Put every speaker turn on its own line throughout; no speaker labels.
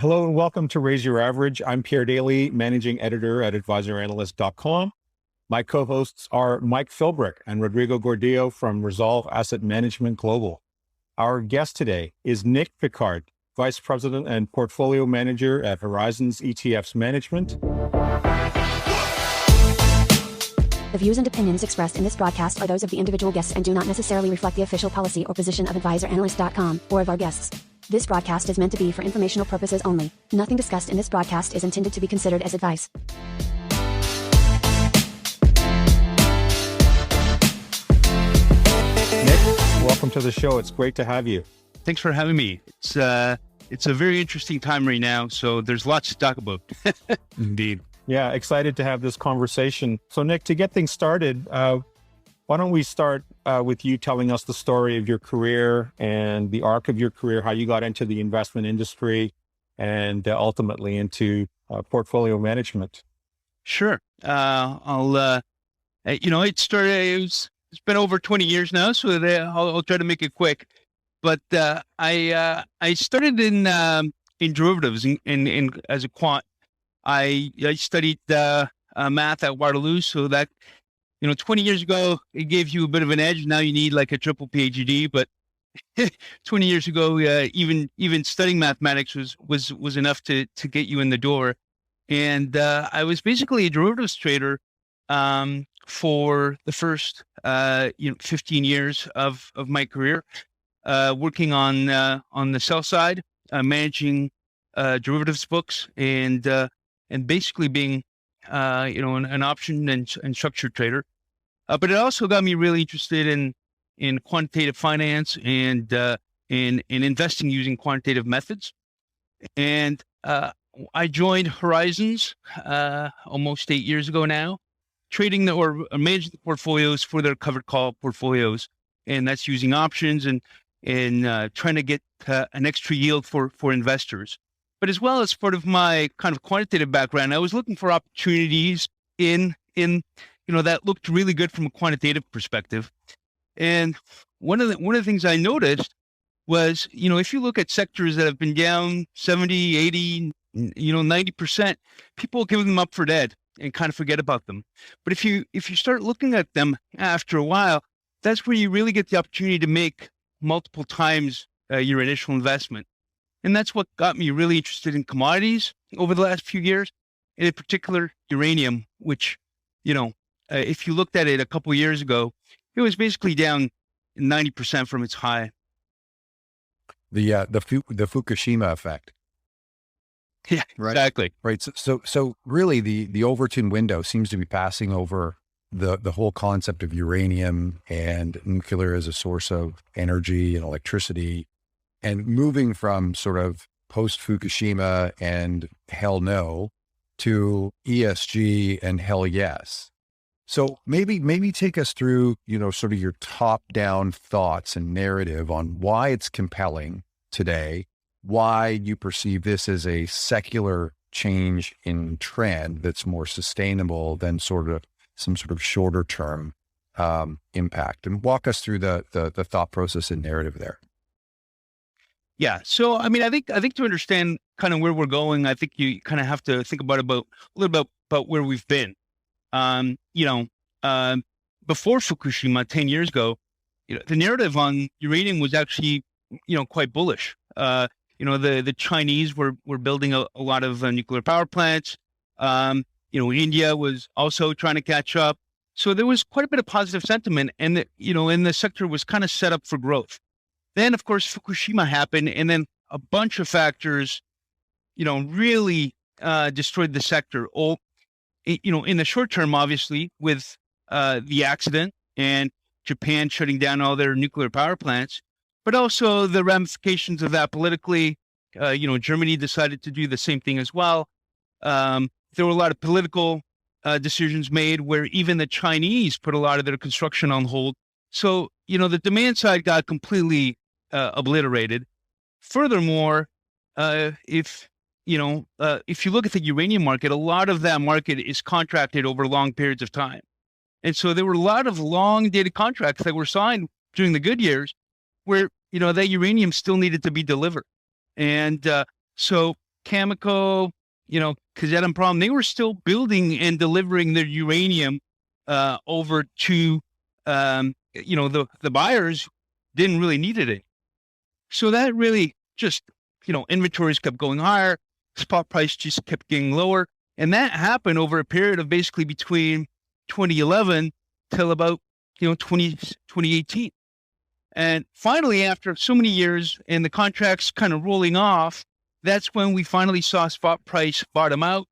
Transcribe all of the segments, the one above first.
Hello and welcome to Raise Your Average. I'm Pierre Daly, managing editor at advisoranalyst.com. My co-hosts are Mike Philbrick and Rodrigo Gordillo from Resolve Asset Management Global. Our guest today is Nick Piquard, Vice President and Portfolio Manager at Horizons ETFs Management.
The views and opinions expressed in this broadcast are those of the individual guests and do not necessarily reflect the official policy or position of advisoranalyst.com or of our guests. This broadcast is meant to be for informational purposes only. Nothing discussed in this broadcast is intended to be considered as advice.
Nick, welcome to the show. It's great to have you.
Thanks for having me. It's a very interesting time right now, so there's lots to talk about.
Indeed. Yeah, excited to have this conversation. So Nick, to get things started, why don't we start with you telling us the story of your career and the arc of your career, how you got into the investment industry and ultimately into portfolio management.
Sure. It's been over 20 years now, so I'll try to make it quick. But I started in derivatives and as a quant. I studied math at Waterloo, so that 20 years ago it gave you a bit of an edge. Now you need like a triple PhD, but 20 years ago, even studying mathematics was enough to get you in the door. And I was basically a derivatives trader for the first 15 years of my career, working on the sell side, managing derivatives books and basically being an option and structured trader. But it also got me really interested in quantitative finance and in investing using quantitative methods. And I joined Horizons almost 8 years ago now, trading or managing the portfolios for their covered call portfolios. And that's using options and trying to get an extra yield for investors. But as well as part of my kind of quantitative background, I was looking for opportunities in that looked really good from a quantitative perspective. And one of the things I noticed was, if you look at sectors that have been down 70, 80, 90%, people give them up for dead and kind of forget about them. But if you start looking at them after a while, that's where you really get the opportunity to make multiple times your initial investment. And that's what got me really interested in commodities over the last few years, and in particular, uranium, which, if you looked at it a couple of years ago, it was basically down 90% from its high.
The Fukushima effect.
Yeah,
right?
Exactly.
Right. So really the Overton window seems to be passing over the whole concept of uranium and nuclear as a source of energy and electricity, and moving from sort of post-Fukushima and hell no to ESG and hell yes. So maybe take us through, sort of your top-down thoughts and narrative on why it's compelling today, why you perceive this as a secular change in trend that's more sustainable than some sort of shorter-term impact, and walk us through the thought process and narrative there.
Yeah. So, I think to understand kind of where we're going, I think you kind of have to think about a little bit about where we've been. Before Fukushima 10 years ago, the narrative on uranium was actually, quite bullish. The Chinese were building a lot of nuclear power plants. India was also trying to catch up. So there was quite a bit of positive sentiment, and the sector was kind of set up for growth. Then, of course, Fukushima happened, and then a bunch of factors, really destroyed the sector. In the short term, obviously, with the accident and Japan shutting down all their nuclear power plants, but also the ramifications of that politically. Germany decided to do the same thing as well. There were a lot of political decisions made where even the Chinese put a lot of their construction on hold. So, the demand side got completely obliterated. Furthermore, if you look at the uranium market, a lot of that market is contracted over long periods of time. And so there were a lot of long dated contracts that were signed during the good years where, that uranium still needed to be delivered. And so Cameco, Kazatomprom, they were still building and delivering their uranium over to, the buyers didn't really need it. So that really just, inventories kept going higher, spot price just kept getting lower. And that happened over a period of basically between 2011 till about, 2018. And finally, after so many years and the contracts kind of rolling off, that's when we finally saw spot price bottom out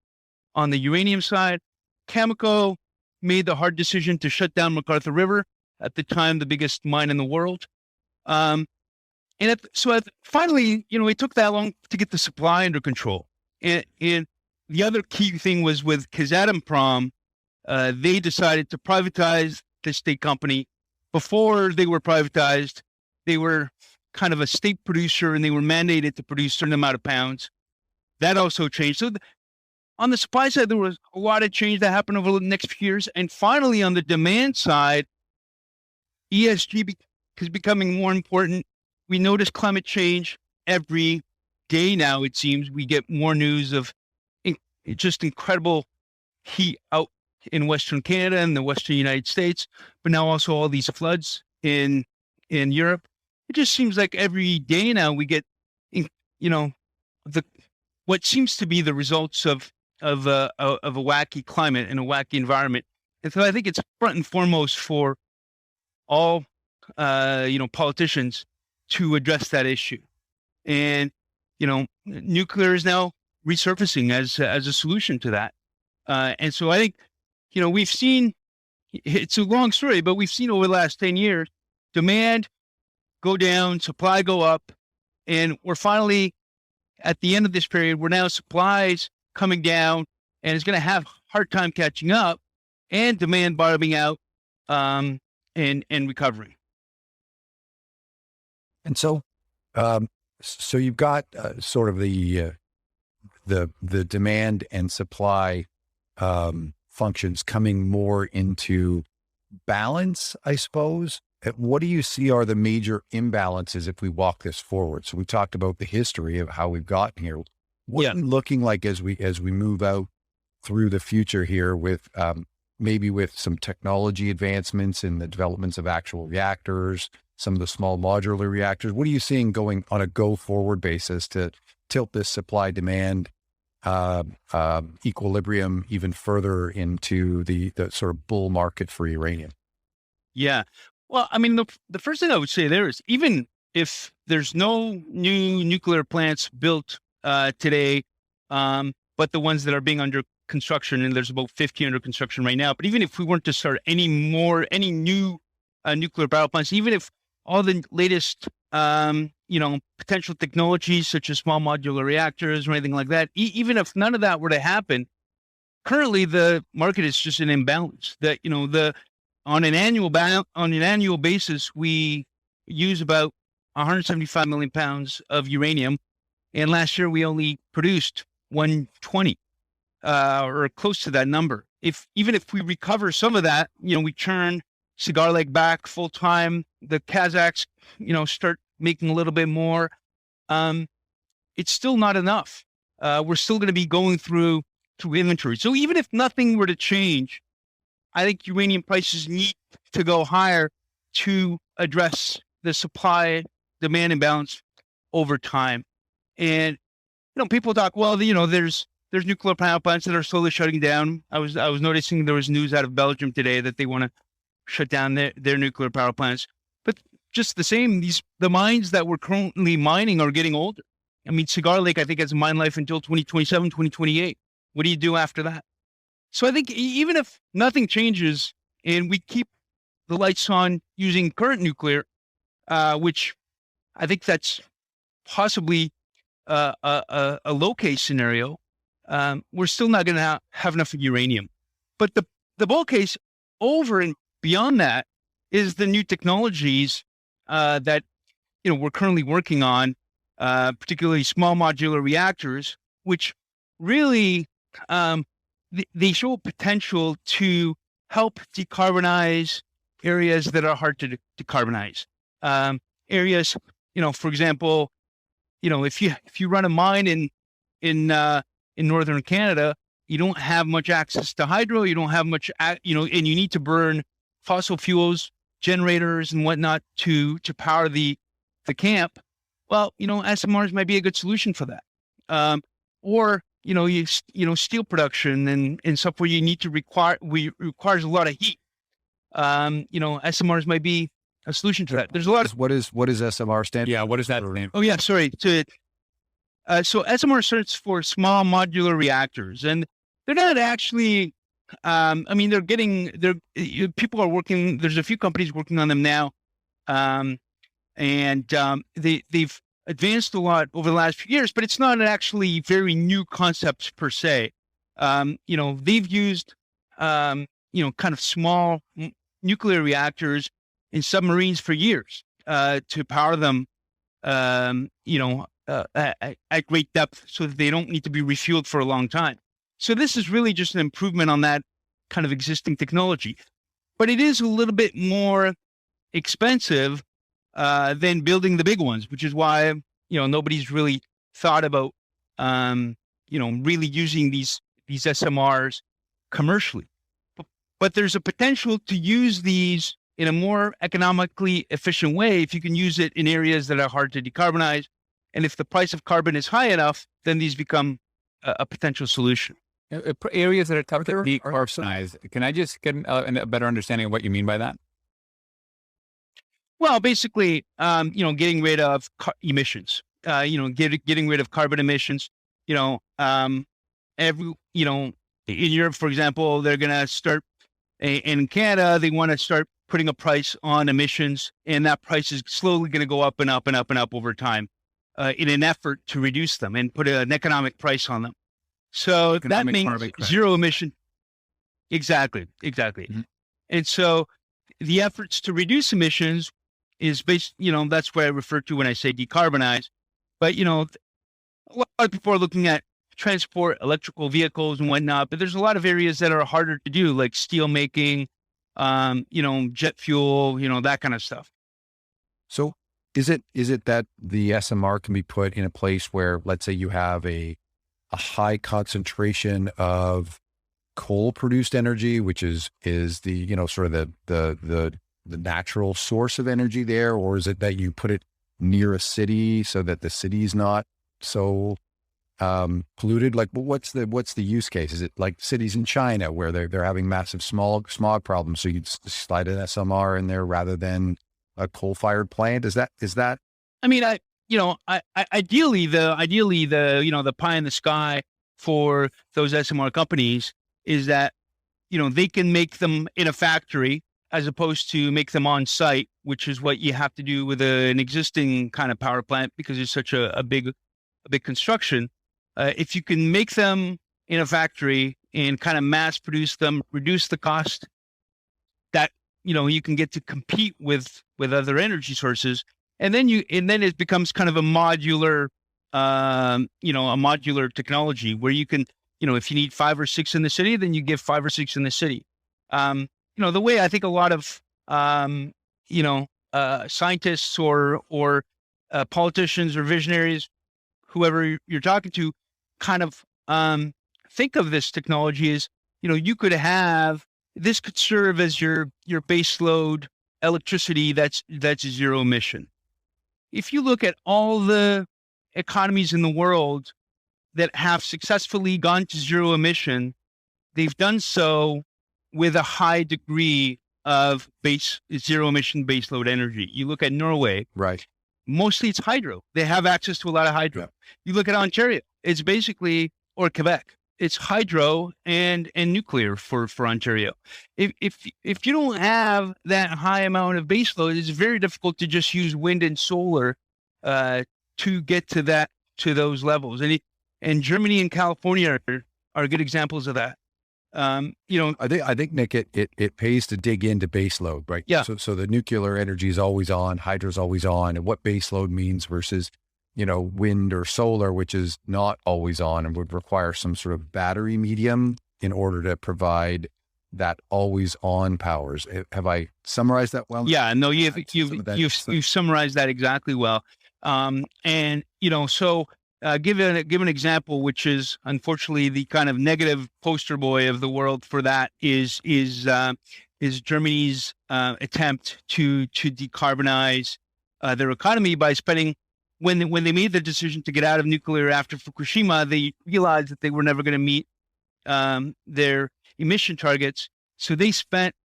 on the uranium side. Cameco made the hard decision to shut down McArthur River, at the time the biggest mine in the world. Finally, it took that long to get the supply under control. And the other key thing was with Kazatomprom, they decided to privatize the state company. Before they were privatized, they were kind of a state producer and they were mandated to produce a certain amount of pounds. That also changed. So on the supply side, there was a lot of change that happened over the next few years. And finally, on the demand side, ESG is becoming more important. We notice climate change every day now, it seems. We get more news of just incredible heat out in Western Canada and the Western United States, but now also all these floods in Europe. It just seems like every day now we get, what seems to be the results of a wacky climate and a wacky environment. And so I think it's front and foremost for all, politicians to address that issue. And, nuclear is now resurfacing as a solution to that. And so I think, we've seen, it's a long story, but we've seen over the last 10 years, demand go down, supply go up, and we're finally at the end of this period where now supplies coming down and it's going to have a hard time catching up, and demand bottoming out and recovering.
And so, so you've got sort of the demand and supply functions coming more into balance, I suppose. What do you see are the major imbalances if we walk this forward? So we talked about the history of how we've gotten here. What's looking like as we move out through the future here with maybe with some technology advancements in the developments of actual reactors, some of the small modular reactors? What are you seeing going on a go forward basis to tilt this supply demand equilibrium even further into the sort of bull market for uranium?
Yeah. Well, I mean, the first thing I would say there is, even if there's no new nuclear plants built today, but the ones that are being under construction, and there's about 50 under construction right now, but even if we weren't to start any new nuclear power plants, even if all the latest, potential technologies such as small modular reactors or anything like that, even if none of that were to happen, currently the market is just an imbalance. That on an annual basis, we use about 175 million pounds of uranium, and last year we only produced 120 or close to that number. Even if we recover some of that, we turn Cigar Lake back full time, the Kazakhs, start making a little bit more. It's still not enough. We're still going to be going through inventory. So even if nothing were to change, I think uranium prices need to go higher to address the supply demand imbalance over time. And people talk, well, there's nuclear power plants that are slowly shutting down. I was noticing there was news out of Belgium today that they want to shut down their nuclear power plants. But just the same, the mines that we're currently mining are getting older. I mean, Cigar Lake, I think, has a mine life until 2027, 2028. What do you do after that? So I think even if nothing changes and we keep the lights on using current nuclear, which I think that's possibly a low case scenario, we're still not going to have enough uranium. But the bull case over and beyond that is the new technologies that we're currently working on, particularly small modular reactors, which really they show potential to help decarbonize areas that are hard to decarbonize. Areas, for example, if you run a mine in in northern Canada, you don't have much access to hydro. You don't have much, and you need to burn fossil fuels, generators, and whatnot to power the camp. Well, SMRs might be a good solution for that. Or steel production and stuff where you need to requires a lot of heat. SMRs might be a solution to that. There's a lot of
what is SMR stand?
Yeah, what does that mean?
Oh yeah, sorry. So SMR stands for small modular reactors, and they're not actually. People are working. There's a few companies working on them now, and they've advanced a lot over the last few years. But it's not actually very new concepts per se. They've used kind of small nuclear reactors in submarines for years to power them. At great depth so that they don't need to be refueled for a long time. So this is really just an improvement on that kind of existing technology. But it is a little bit more expensive than building the big ones, which is why, nobody's really thought about, really using these SMRs commercially. But there's a potential to use these in a more economically efficient way if you can use it in areas that are hard to decarbonize. And if the price of carbon is high enough, then these become a potential solution.
Areas that are tough to decarbonize. Can I just get a better understanding of what you mean by that?
Well, basically, getting rid of emissions. Getting rid of carbon emissions. In Europe, for example, they're going to start. In Canada, they want to start putting a price on emissions, and that price is slowly going to go up and up and up and up over time. In an effort to reduce them and put an economic price on them. So that means zero emission. Exactly. Mm-hmm. And so the efforts to reduce emissions is based, that's what I refer to when I say decarbonize. But, a lot of people are looking at transport, electrical vehicles and whatnot, but there's a lot of areas that are harder to do, like steel making, jet fuel, that kind of stuff.
So is it that the SMR can be put in a place where, let's say you have a high concentration of coal produced energy, which is the, sort of the natural source of energy there? Or is it that you put it near a city so that the city is not so polluted? Like, what's the use case? Is it like cities in China where they're having massive smog problems? So you'd slide an SMR in there rather than a coal-fired plant? Is that?
I mean, ideally the pie in the sky for those SMR companies is that, they can make them in a factory as opposed to make them on site, which is what you have to do with an existing kind of power plant because it's such a big construction. If you can make them in a factory and kind of mass produce them, reduce the cost, that you can get to compete with other energy sources, and then it becomes kind of a modular, a modular technology where you can, if you need 5 or 6 in the city, then you give 5 or 6 in the city. The way I think a lot of, scientists or politicians or visionaries, whoever you're talking to, kind of think of this technology is, you could have. This could serve as your base load electricity that's zero emission. If you look at all the economies in the world that have successfully gone to zero emission, they've done so with a high degree of zero emission base load energy. You look at Norway,
right?
Mostly it's hydro. They have access to a lot of hydro. Yeah. You look at Ontario, it's basically, or Quebec, it's hydro and nuclear for Ontario. If you don't have that high amount of baseload, it's very difficult to just use wind and solar to get to those levels. And Germany and California are good examples of that.
I think Nick, it pays to dig into baseload, right?
Yeah.
So the nuclear energy is always on, hydro is always on, and what baseload means versus, wind or solar, which is not always on and would require some sort of battery medium in order to provide that always on powers. Have I summarized that well?
Yeah, no, you've summarized that exactly well. So give an example, which is unfortunately the kind of negative poster boy of the world for that is Germany's attempt to decarbonize their economy by spending. When they made the decision to get out of nuclear after Fukushima, they realized that they were never going to meet their emission targets. So they spent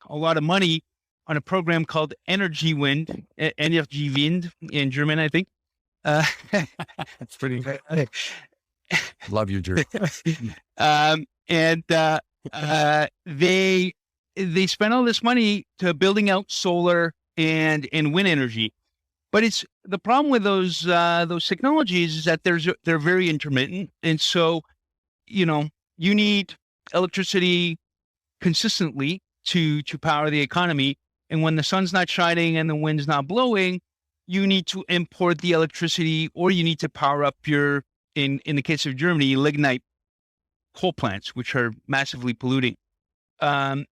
a lot of money on a program called Energy Wind, Energy Wind in German, I think.
That's pretty good.
Love you, Drew.
They spent all this money to building out solar and wind energy. But it's the problem with those technologies is that they're very intermittent. And so, you need electricity consistently to power the economy. And when the sun's not shining and the wind's not blowing, you need to import the electricity, or you need to power up your, in the case of Germany, lignite coal plants, which are massively polluting. And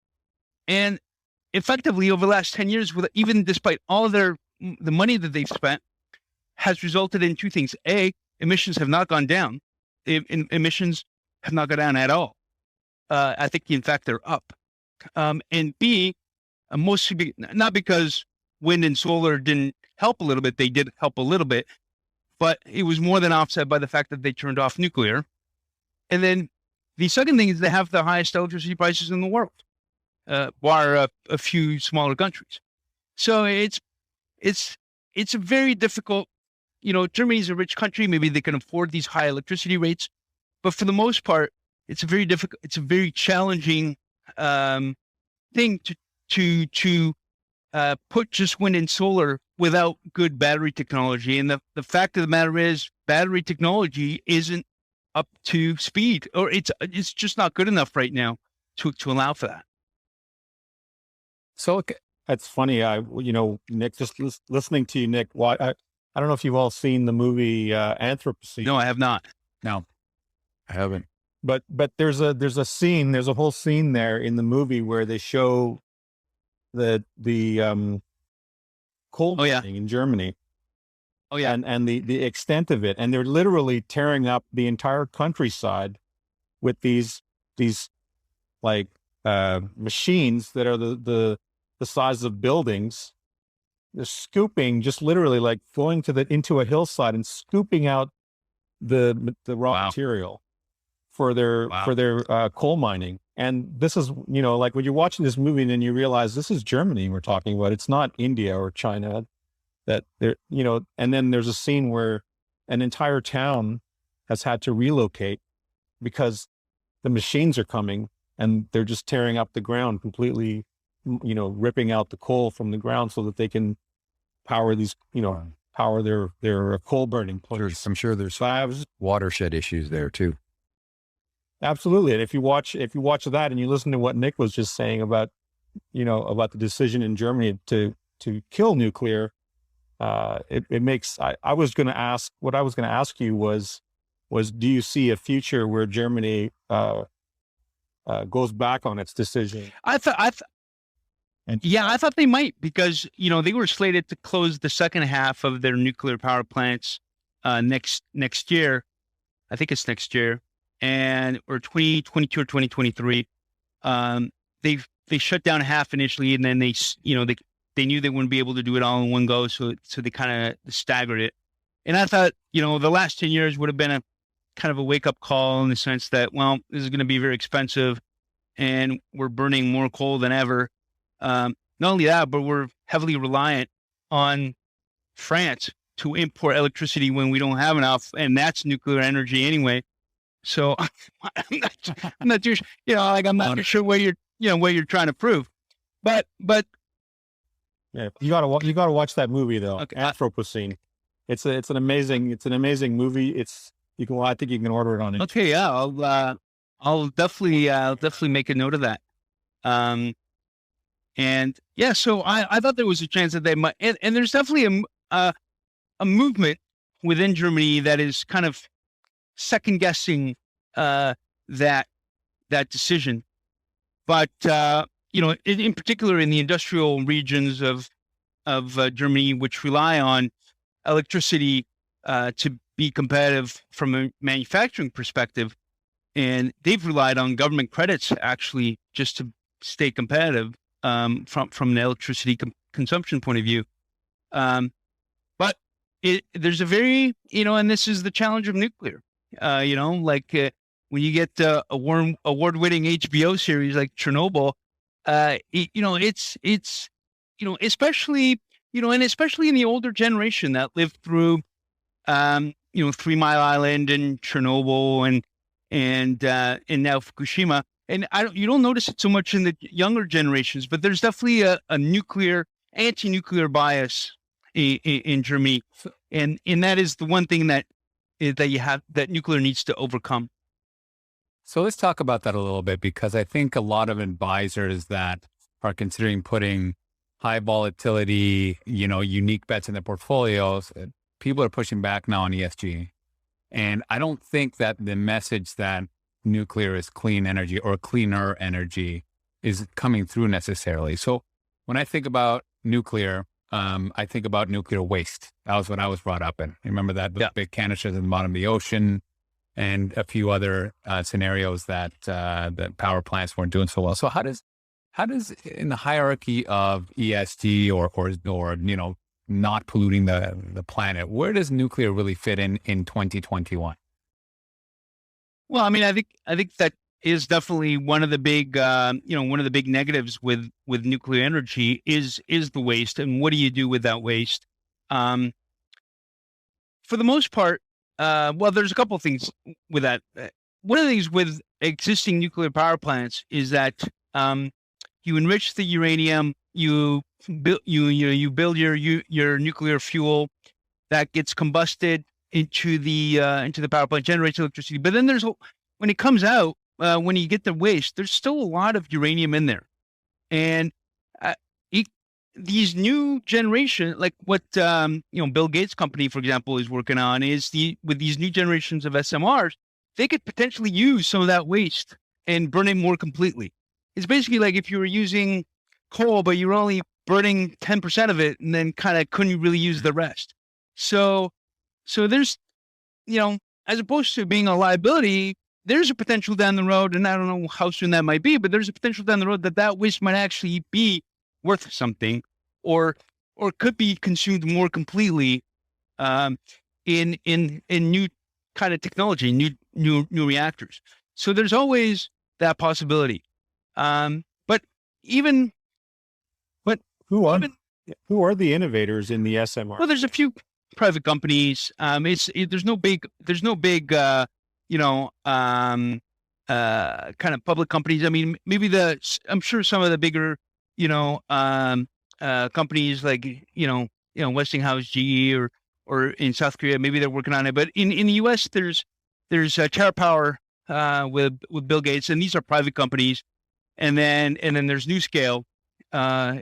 effectively, over the last 10 years, even despite all of the money that they've spent, has resulted in two things. A, emissions have not gone down. Emissions have not gone down at all. I think, in fact, they're up. And B, mostly not because wind and solar didn't help a little bit. They did help a little bit, but it was more than offset by the fact that they turned off nuclear. And then the second thing is they have the highest electricity prices in the world, bar a few smaller countries. So it's a very difficult, Germany's a rich country. Maybe they can afford these high electricity rates, but for the most part, it's a very challenging thing to put just wind and solar without good battery technology. And the fact of the matter is, battery technology isn't up to speed, or it's just not good enough right now to allow for that.
So that's funny. Nick, just listening to you, Nick, I don't know if you've all seen the movie Anthropocene.
No, I have not.
No, I haven't.
But there's a whole scene there in the movie where they show the coal mining in Germany.
Oh yeah.
And the extent of it. And they're literally tearing up the entire countryside with these like machines that are the size of buildings. They're scooping, just literally like going into a hillside and scooping out the raw material for their coal mining. And this is, like when you're watching this movie and then you realize this is Germany we're talking about. It's not India or China that they're, and then there's a scene where an entire town has had to relocate because the machines are coming and they're just tearing up the ground completely, ripping out the coal from the ground so that they can power these, power their coal burning plants.
I'm sure there's watershed issues there too.
Absolutely. And if you watch that and you listen to what Nick was just saying about, about the decision in Germany to kill nuclear, it makes, I was going to ask you was, do you see a future where Germany, goes back on its decision?
I thought they might, because, they were slated to close the second half of their nuclear power plants, next year. I think it's next year. Or 2022 or 2023, they shut down half initially, and then they knew they wouldn't be able to do it all in one go, so they kind of staggered it. And I thought, the last 10 years would have been a kind of a wake up call in the sense that, well, this is going to be very expensive, and we're burning more coal than ever. Not only that, but we're heavily reliant on France to import electricity when we don't have enough, and that's nuclear energy anyway. So I'm not too, I'm not sure what you're trying to prove, but
yeah, you gotta watch that movie though. Okay. Anthropocene. It's an amazing movie. I think you can order it on it.
Okay. Yeah. I'll definitely make a note of that. And yeah, so I thought there was a chance that they might, and there's definitely a movement within Germany that is kind of second guessing that decision, but in particular in the industrial regions of Germany, which rely on electricity to be competitive from a manufacturing perspective. And they've relied on government credits actually just to stay competitive from an electricity consumption point of view. But there's a very, and this is the challenge of nuclear. When you get a award-winning HBO series like Chernobyl, it's especially in the older generation that lived through 3 Mile Island and Chernobyl and now Fukushima. And you don't notice it so much in the younger generations, but there's definitely a anti-nuclear bias in Germany, and that is the one thing that nuclear needs to overcome.
So let's talk about that a little bit, because I think a lot of advisors that are considering putting high volatility, unique bets in their portfolios, people are pushing back now on ESG. And I don't think that the message that nuclear is clean energy or cleaner energy is coming through necessarily. So when I think about nuclear, I think about nuclear waste. That was what I was brought up in. Remember that big canisters in the bottom of the ocean, and a few other scenarios that power plants weren't doing so well. So how does in the hierarchy of ESG or not polluting the planet, where does nuclear really fit in 2021?
Well, I mean, I think that is definitely one of the big negatives with nuclear energy is the waste, and what do you do with that waste? For the most part, well, there's a couple of things with that. One of the things with existing nuclear power plants is that you enrich the uranium, you build your nuclear fuel that gets combusted into the power plant, generates electricity. But then when it comes out, when you get the waste, there's still a lot of uranium in there, and these new generation, like what Bill Gates' company, for example, is working on, is with these new generations of SMRs, they could potentially use some of that waste and burn it more completely. It's basically like if you were using coal, but you're only burning 10% of it, and then kind of couldn't really use the rest. So there's, as opposed to being a liability, there's a potential down the road, and I don't know how soon that might be, but there's a potential down the road that waste might actually be worth something, or could be consumed more completely in new kind of technology, new reactors. So there's always that possibility.
Who are the innovators in the SMR?
Well, there's a few private companies. There's no big kind of public companies. I mean, maybe I'm sure some of the bigger, companies like, Westinghouse, GE, or in South Korea, maybe they're working on it. But in the US, there's TerraPower with Bill Gates, and these are private companies. And then there's NuScale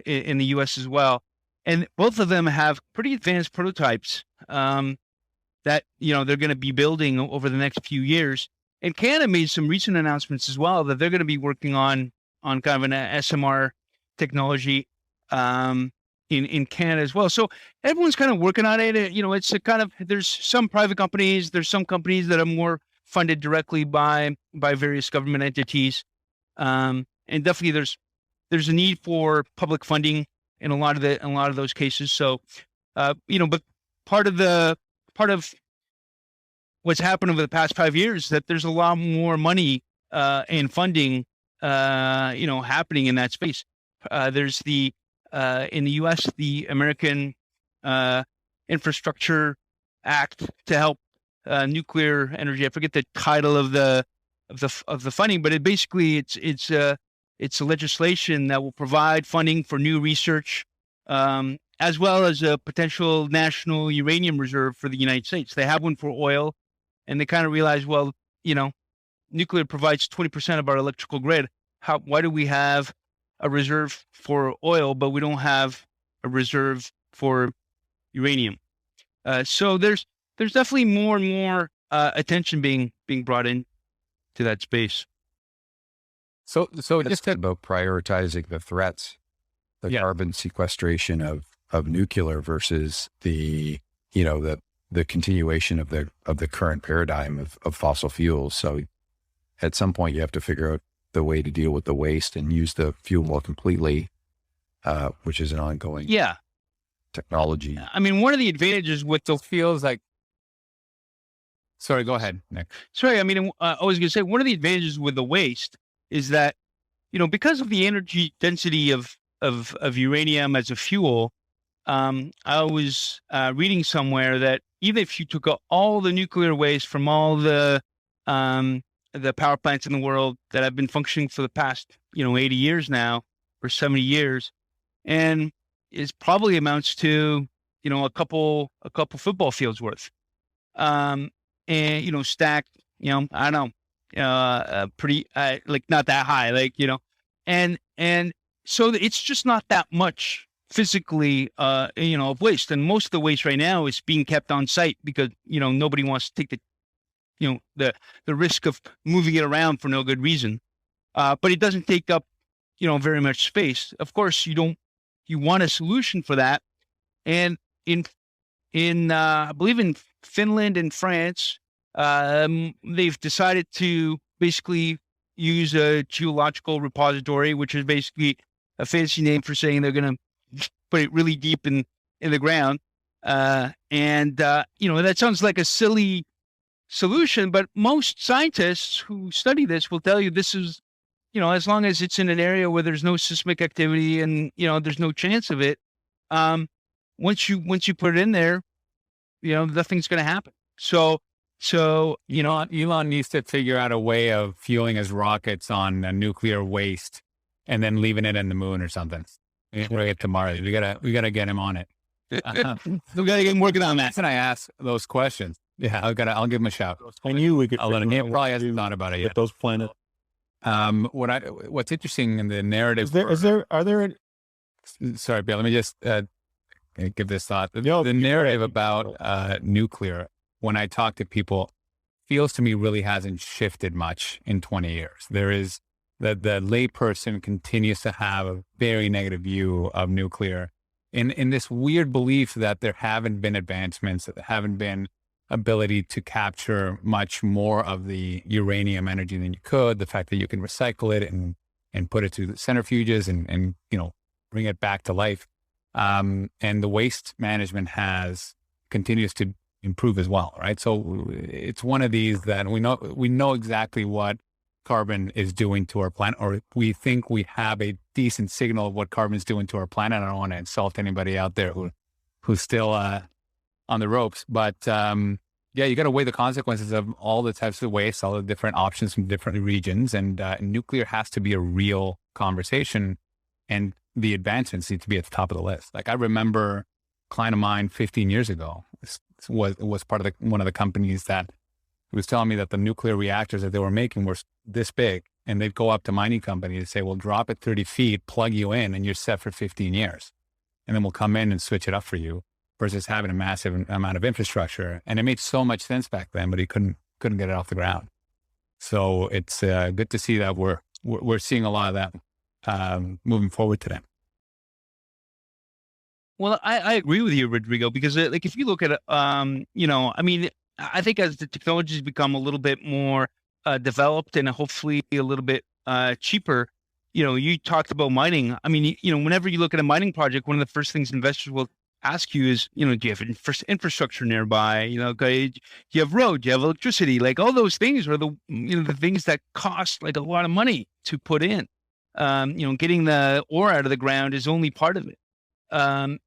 in the US as well. And both of them have pretty advanced prototypes that they're going to be building over the next few years. And Canada made some recent announcements as well that they're going to be working on kind of an SMR technology in Canada as well. So everyone's kind of working on it. It's a kind of, there's some private companies, there's some companies that are more funded directly by various government entities, and definitely there's a need for public funding in a lot of those cases. So, but part of what's happened over the past 5 years is that there's a lot more money and funding, happening in that space. There's in the U.S., the American Infrastructure Act to help nuclear energy. I forget the title of the funding, but it's a legislation that will provide funding for new research, as well as a potential national uranium reserve for the United States. They have one for oil, and they kind of realize, well, nuclear provides 20% of our electrical grid. Why do we have a reserve for oil, but we don't have a reserve for uranium? So there's definitely more and more attention being brought in to that space.
So just about prioritizing the threats, the carbon sequestration of nuclear versus the the continuation of the current paradigm of fossil fuels. So at some point you have to figure out the way to deal with the waste and use the fuel more completely, which is an ongoing technology.
I mean, one of the advantages with the
feels like, sorry, go ahead, Nick.
Sorry, I mean, I was going to say, one of the advantages with the waste is that, because of the energy density of uranium as a fuel, I was reading somewhere that even if you took all the nuclear waste from all the power plants in the world that have been functioning for the past, 80 years now, or 70 years, and it probably amounts to, a couple football fields worth, and, stacked, I don't know, pretty, like not that high, like, and so it's just not that much physically, of waste. And most of the waste right now is being kept on site because, nobody wants to take the risk of moving it around for no good reason. But it doesn't take up, very much space. Of course, you want a solution for that. And I believe in Finland and France, they've decided to basically use a geological repository, which is basically a fancy name for saying they're going to put it really deep in the ground. That sounds like a silly solution, but most scientists who study this will tell you this is, as long as it's in an area where there's no seismic activity and, there's no chance of it. Once you put it in there, nothing's going to happen. So,
Elon needs to figure out a way of fueling his rockets on nuclear waste and then leaving it in the moon or something. We're gonna get to Mars. We gotta get him on it.
We gotta get him working on that.
Can I ask those questions? Yeah, I'll give him a shout.
I knew we could.
I'll let him. He probably hasn't thought about it yet.
Those planets.
What's interesting in the narrative?
Are there?
Sorry, Bill. Let me just give this thought. The narrative about nuclear, when I talk to people, feels to me really hasn't shifted much in 20 years. There is the layperson continues to have a very negative view of nuclear, in this weird belief that there haven't been advancements, that there haven't been ability to capture much more of the uranium energy than you could, the fact that you can recycle it and put it through the centrifuges and bring it back to life. And the waste management continues to improve as well, right? So it's one of these that we know exactly what carbon is doing to our planet, or we think we have a decent signal of what carbon is doing to our planet. I don't want to insult anybody out there who's still on the ropes, but you got to weigh the consequences of all the types of waste, all the different options from different regions, and nuclear has to be a real conversation, and the advancements need to be at the top of the list. Like I remember a client of mine 15 years ago was part of one of the companies that was telling me that the nuclear reactors that they were making were this big, and they'd go up to mining companies and say, well, drop it 30 feet, plug you in, and you're set for 15 years. And then we'll come in and switch it up for you, versus having a massive amount of infrastructure. And it made so much sense back then, but he couldn't get it off the ground. So it's good to see that we're seeing a lot of that moving forward today.
Well, I agree with you, Rodrigo, because like if you look at it, I think as the technologies become a little bit more developed and hopefully a little bit cheaper, you talked about mining. I mean, whenever you look at a mining project, one of the first things investors will ask you is, do you have infrastructure nearby? Do you have road? Do you have electricity? Like all those things are the things that cost like a lot of money to put in. Getting the ore out of the ground is only part of it.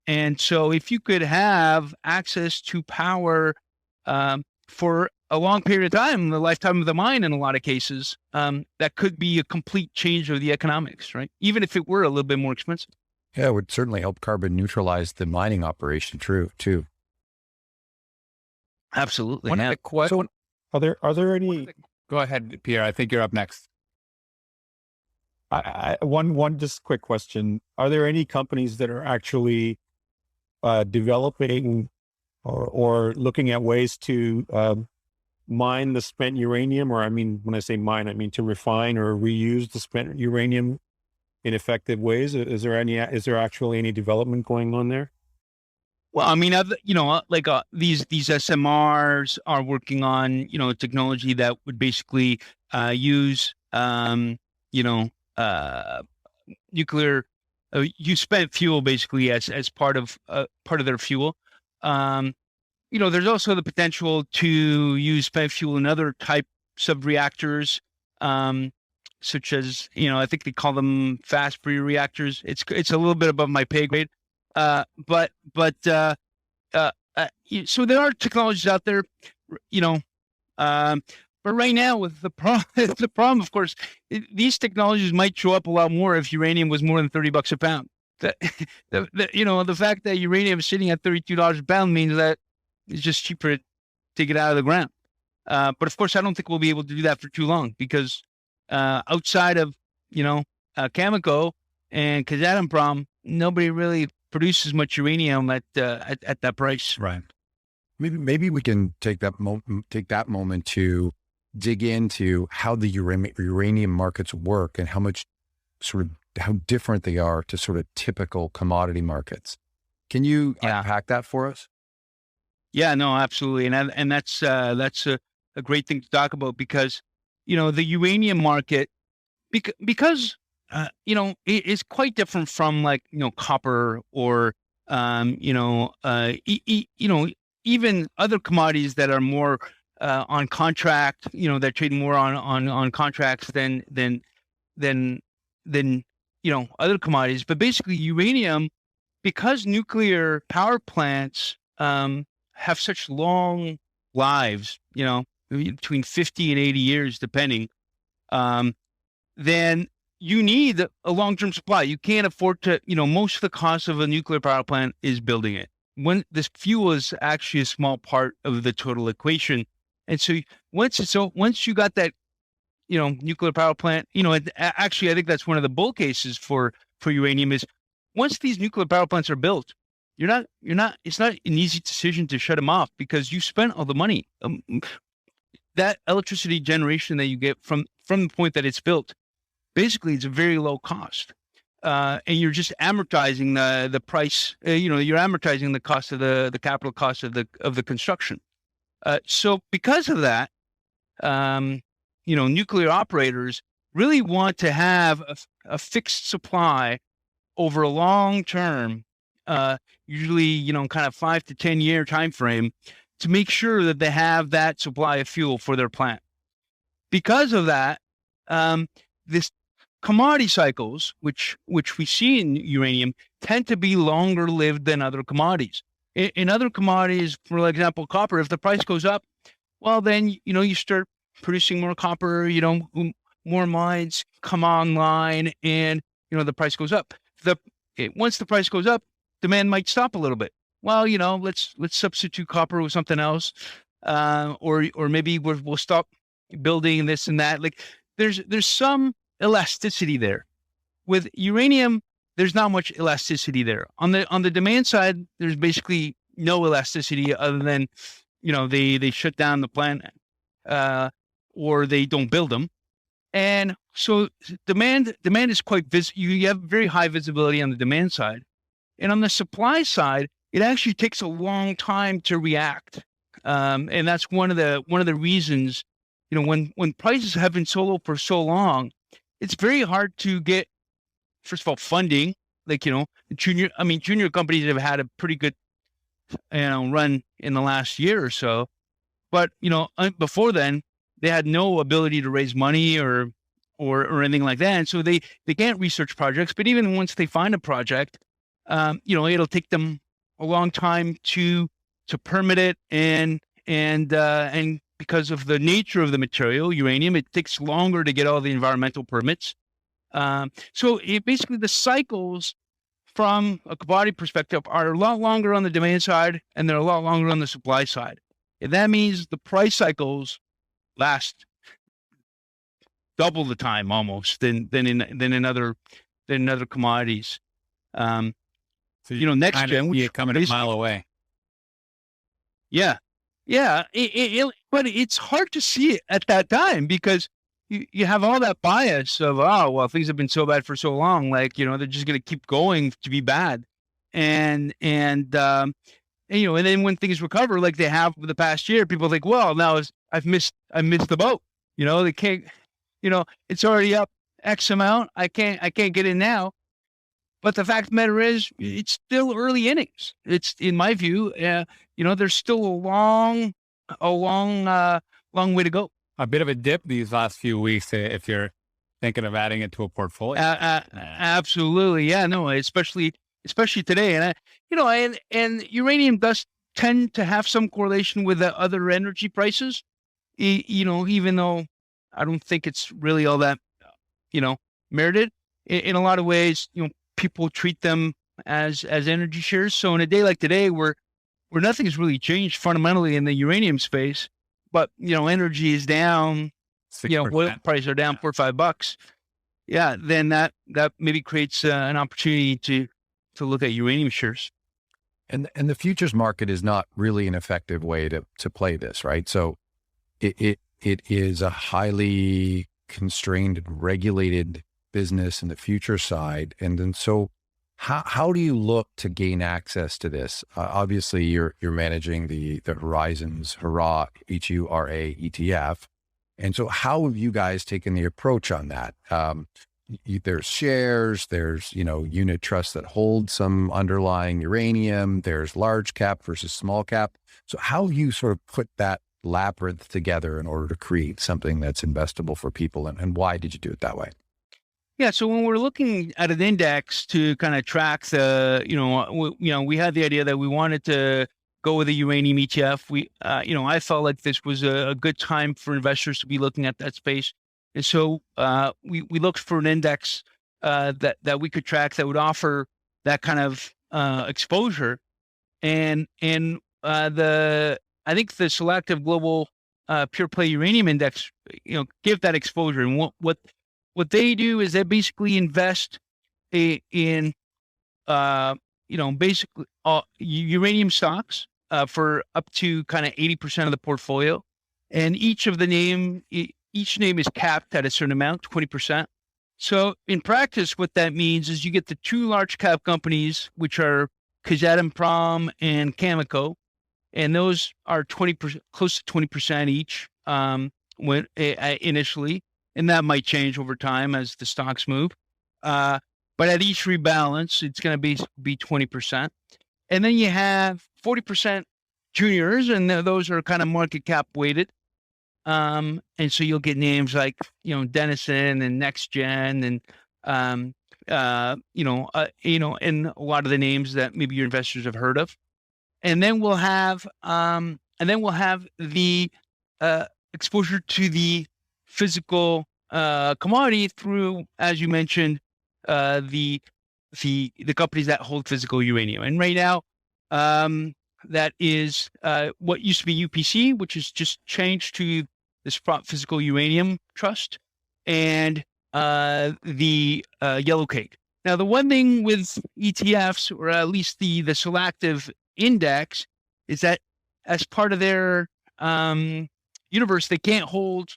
And so if you could have access to power for a long period of time, the lifetime of the mine in a lot of cases, that could be a complete change of the economics, right? Even if it were a little bit more expensive.
Yeah, it would certainly help carbon neutralize the mining operation too.
Absolutely.
So are there any?
Go ahead, Pierre. I think you're up next.
One just quick question. Are there any companies that are actually developing or looking at ways to mine the spent uranium? Or I mean, when I say mine, I mean to refine or reuse the spent uranium in effective ways. Is there actually any development going on there?
Well, I mean, these SMRs are working on, technology that would basically use, nuclear, use spent fuel basically as part of their fuel. Um, there's also the potential to use spent fuel in other types of reactors, um, such as, I think they call them fast breeder reactors. It's a little bit above my pay grade. So there are technologies out there, you know, but right now with the problem, of course, these technologies might show up a lot more if uranium was more than $30 a pound. The fact that uranium is sitting at $32 a pound means that it's just cheaper to take it out of the ground. But of course, I don't think we'll be able to do that for too long because outside of, Cameco and Kazatomprom, nobody really produces much uranium at that price.
Right. Maybe we can take that moment to dig into how the uranium markets work and how different they are to sort of typical commodity markets. Can you unpack that for us?
Yeah, no, absolutely. And that's a great thing to talk about because, the uranium market, because it is quite different from like, copper or, even other commodities that are more on contract, that trade more on contracts than other commodities. But basically uranium, because nuclear power plants have such long lives, between 50 and 80 years, depending, then you need a long-term supply. You can't afford to, most of the cost of a nuclear power plant is building it. When this fuel is actually a small part of the total equation. And so once you got that, nuclear power plant, actually, I think that's one of the bull cases for uranium is once these nuclear power plants are built, it's not an easy decision to shut them off because you spent all the money. That electricity generation that you get from the point that it's built, basically it's a very low cost. And you're just amortizing the price, you're amortizing the cost of the capital cost of the construction. So because of that, nuclear operators really want to have a fixed supply over a long term, usually, kind of 5 to 10 year time frame to make sure that they have that supply of fuel for their plant. Because of that, this commodity cycles, which we see in uranium, tend to be longer lived than other commodities. In other commodities, for example, copper, if the price goes up, well, then, you start producing more copper, more mines come online and, the price goes up. Once the price goes up, demand might stop a little bit. Well, let's substitute copper with something else. Or maybe we'll stop building this and that. Like there's some elasticity there. With uranium, there's not much elasticity there. On the demand side, there's basically no elasticity other than, they shut down the plant, or they don't build them. And so demand is quite you have very high visibility on the demand side. And on the supply side, it actually takes a long time to react. And that's one of the reasons, when prices have been so low for so long, it's very hard to get, first of all, funding. Like, junior companies have had a pretty good, run in the last year or so. But, before then, they had no ability to raise money or anything like that. And so they can't research projects. But even once they find a project, it'll take them a long time to permit it. And because of the nature of the material, uranium, it takes longer to get all the environmental permits. So basically the cycles from a commodity perspective are a lot longer on the demand side and they're a lot longer on the supply side. And that means the price cycles last double the time almost than in other commodities.
So
next gen,
you're coming a mile away.
Yeah. But it's hard to see it at that time because you have all that bias of, things have been so bad for so long. Like, they're just going to keep going to be bad. And and then when things recover, like they have for the past year, people think, well, now I missed the boat. They can't, it's already up X amount. I can't get in now. But the fact of the matter is, it's still early innings. It's, in my view, there's still a long way to go.
A bit of a dip these last few weeks if you're thinking of adding it to a portfolio.
Absolutely. Yeah, no, especially today. And uranium does tend to have some correlation with the other energy prices, even though I don't think it's really all that, merited. In a lot of ways, people treat them as energy shares. So in a day like today, where nothing has really changed fundamentally in the uranium space, but energy is down,
6%.
Oil prices are down $4 or $5. Yeah, then that maybe creates an opportunity to look at uranium shares.
And the futures market is not really an effective way to play this, right? So it is a highly constrained and regulated business in the future side. And then so how do you look to gain access to this? Obviously you're managing the Horizons HURA ETF. And so how have you guys taken the approach on that? There's shares, there's, unit trusts that hold some underlying uranium, there's large cap versus small cap. So how have you sort of put that labyrinth together in order to create something that's investable for people? And why did you do it that way?
Yeah. So when we're looking at an index to kind of track we had the idea that we wanted to go with a uranium ETF. I felt like this was a good time for investors to be looking at that space. And so we looked for an index that we could track that would offer that kind of exposure. And I think the Selective Global Pure Play Uranium Index, give that exposure. And what they do is they basically invest in basically uranium stocks for up to kind of 80% of the portfolio, and each name is capped at a certain amount, 20%. So in practice, what that means is you get the two large cap companies, which are Kazatomprom and Cameco, and those are 20%, close to 20% each initially. And that might change over time as the stocks move. But at each rebalance, it's going to be 20%. And then you have 40% juniors, and those are kind of market cap weighted. And so you'll get names like, Denison and NextGen and, and a lot of the names that maybe your investors have heard of. And then we'll have the exposure to the physical commodity through, as you mentioned, the companies that hold physical uranium. And right now, that is what used to be UPC, which is just changed to the Sprott Physical Uranium Trust, and the Yellowcake. Now, the one thing with ETFs, or at least the Selective Index, is that as part of their universe, they can't hold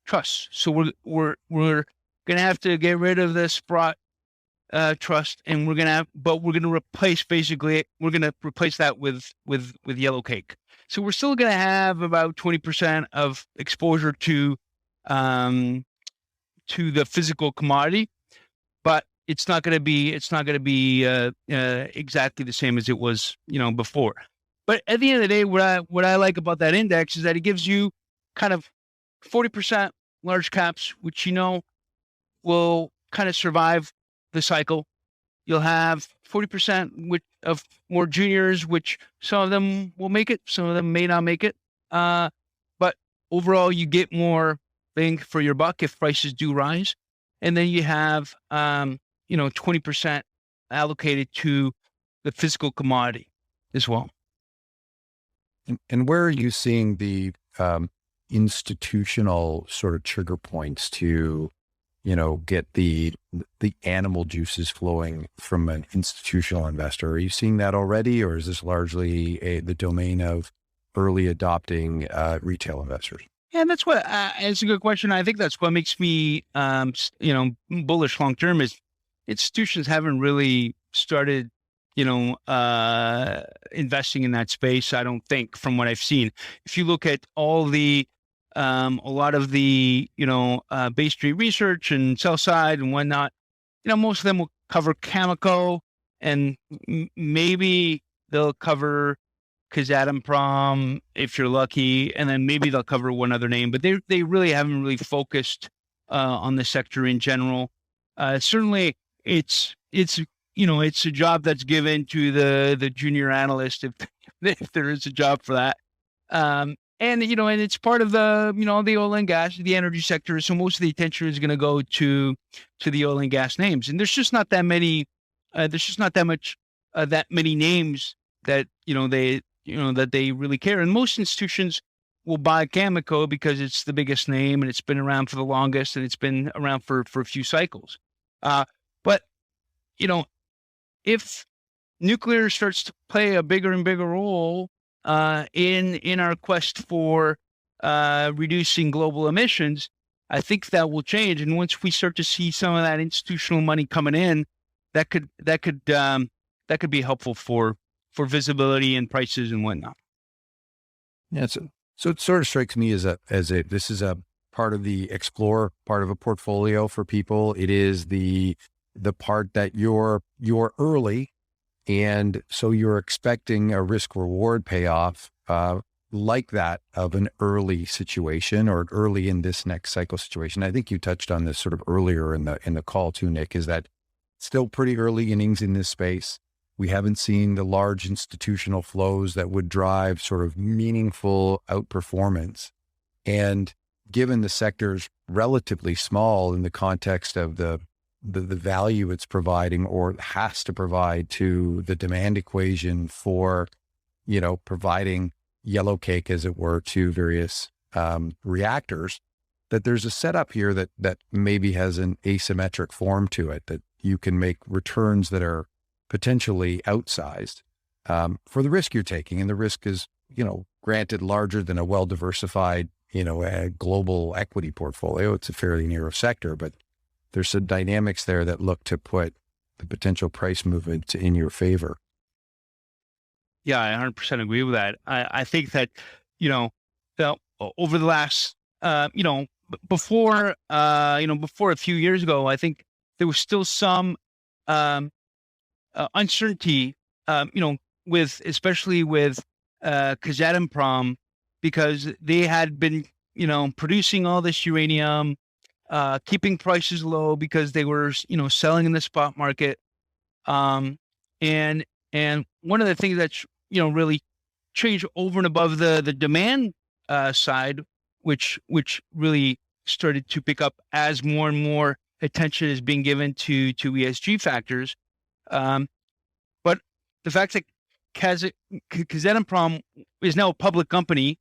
trusts. So we're going to have to get rid of the Sprott trust, and we're going to replace that with Yellowcake. So we're still going to have about 20% of exposure to the physical commodity, but it's not going to be exactly the same as it was, before. But at the end of the day, what I like about that index is that it gives you kind of 40% large caps, which will kind of survive the cycle. You'll have 40% of more juniors, which some of them will make it, some of them may not make it. But overall, you get more bang for your buck if prices do rise. And then you have 20% allocated to the physical commodity as well.
And where are you seeing the institutional sort of trigger points to, get the animal juices flowing from an institutional investor? Are you seeing that already, or is this largely the domain of early adopting retail investors?
Yeah, that's what. It's a good question. I think that's what makes me, bullish long term. Is institutions haven't really started investing in that space. I don't think, from what I've seen. If you look at all the a lot of the Bay Street research and sell side and whatnot, most of them will cover Cameco, and maybe they'll cover Kazatomprom if you're lucky, and then maybe they'll cover one other name, but they really haven't really focused on the sector in general. Certainly, it's it's a job that's given to the junior analyst if there is a job for that. And it's part of the the oil and gas, the energy sector. So most of the attention is going to go to the oil and gas names, and there's just not that many. There's just not that much that many names that that they really care. And most institutions will buy Cameco because it's the biggest name and it's been around for the longest and it's been around for a few cycles. But if nuclear starts to play a bigger and bigger role in our quest for reducing global emissions, I think that will change. And once we start to see some of that institutional money coming in, that could be helpful for visibility and prices and whatnot.
Yeah, so it sort of strikes me as this is a part of the explore part of a portfolio for people. It is the part that you're early, and so you're expecting a risk reward payoff like that of an early situation or early in this next cycle situation. I think you touched on this sort of earlier in the call too, Nick, is that still pretty early innings in this space. We haven't seen the large institutional flows that would drive sort of meaningful outperformance. And given the sector's relatively small in the context of the value it's providing or has to provide to the demand equation for, providing yellow cake, as it were, to various reactors, that there's a setup here that maybe has an asymmetric form to it, that you can make returns that are potentially outsized for the risk you're taking. And the risk is, granted larger than a well-diversified, a global equity portfolio. It's a fairly narrow sector, but there's some dynamics there that look to put the potential price movement in your favor.
Yeah, I 100% agree with that. I think that, over the last, before a few years ago, I think there was still some uncertainty, especially with Kazatomprom, because they had been, producing all this uranium, keeping prices low because they were, selling in the spot market. And one of the things that's, really changed over and above the demand side, which really started to pick up as more and more attention is being given to ESG factors. But the fact that Kazatomprom is now a public company,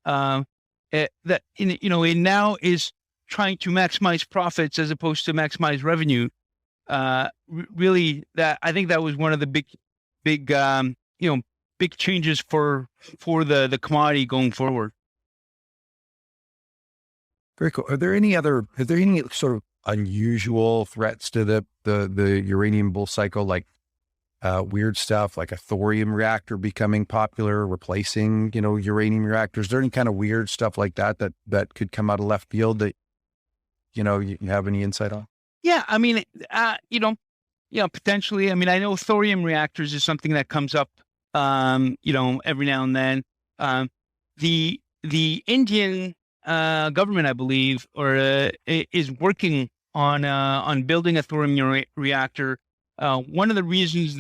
that it now is trying to maximize profits as opposed to maximize revenue. Really, that I think that was one of the big changes for the commodity going forward.
Very cool. Are there any sort of unusual threats to the uranium bull cycle, like weird stuff like a thorium reactor becoming popular, replacing, uranium reactors? Is there any kind of weird stuff like that could come out of left field that, you have any insight on?
Yeah. I mean, potentially. I mean, I know thorium reactors is something that comes up, every now and then. The Indian government, I believe, is working on building a thorium reactor. One of the reasons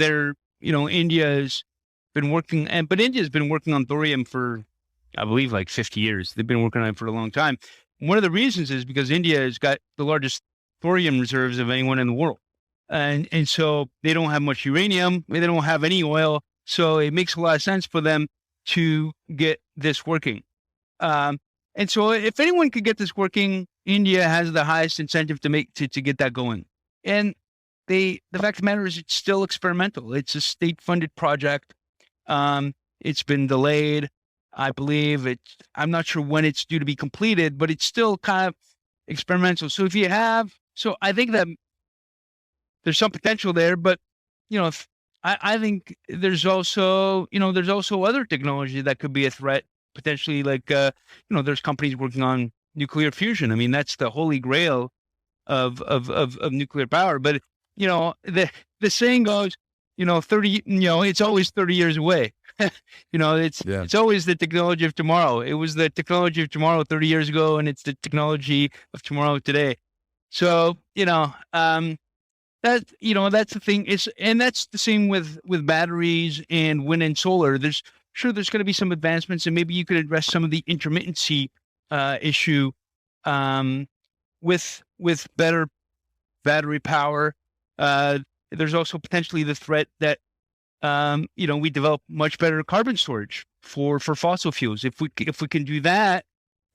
India's been working, but India's been working on thorium for, I believe, like 50 years. They've been working on it for a long time. One of the reasons is because India has got the largest thorium reserves of anyone in the world. And so they don't have much uranium. They don't have any oil. So it makes a lot of sense for them to get this working. And so if anyone could get this working, India has the highest incentive to get that going. And the fact of the matter is it's still experimental. It's a state-funded project. It's been delayed. I believe I'm not sure when it's due to be completed, but it's still kind of experimental. So I think that there's some potential there, but if I think there's also, there's also other technology that could be a threat potentially. Like, there's companies working on nuclear fusion. I mean, that's the holy grail of nuclear power. But, the saying goes, 30, it's always 30 years away. It's always the technology of tomorrow. It was the technology of tomorrow 30 years ago, and it's the technology of tomorrow today. So, that's the thing. And that's the same with batteries and wind and solar. There's going to be some advancements, and maybe you could address some of the intermittency issue with better battery power. There's also potentially the threat that we develop much better carbon storage for fossil fuels. If we can do that,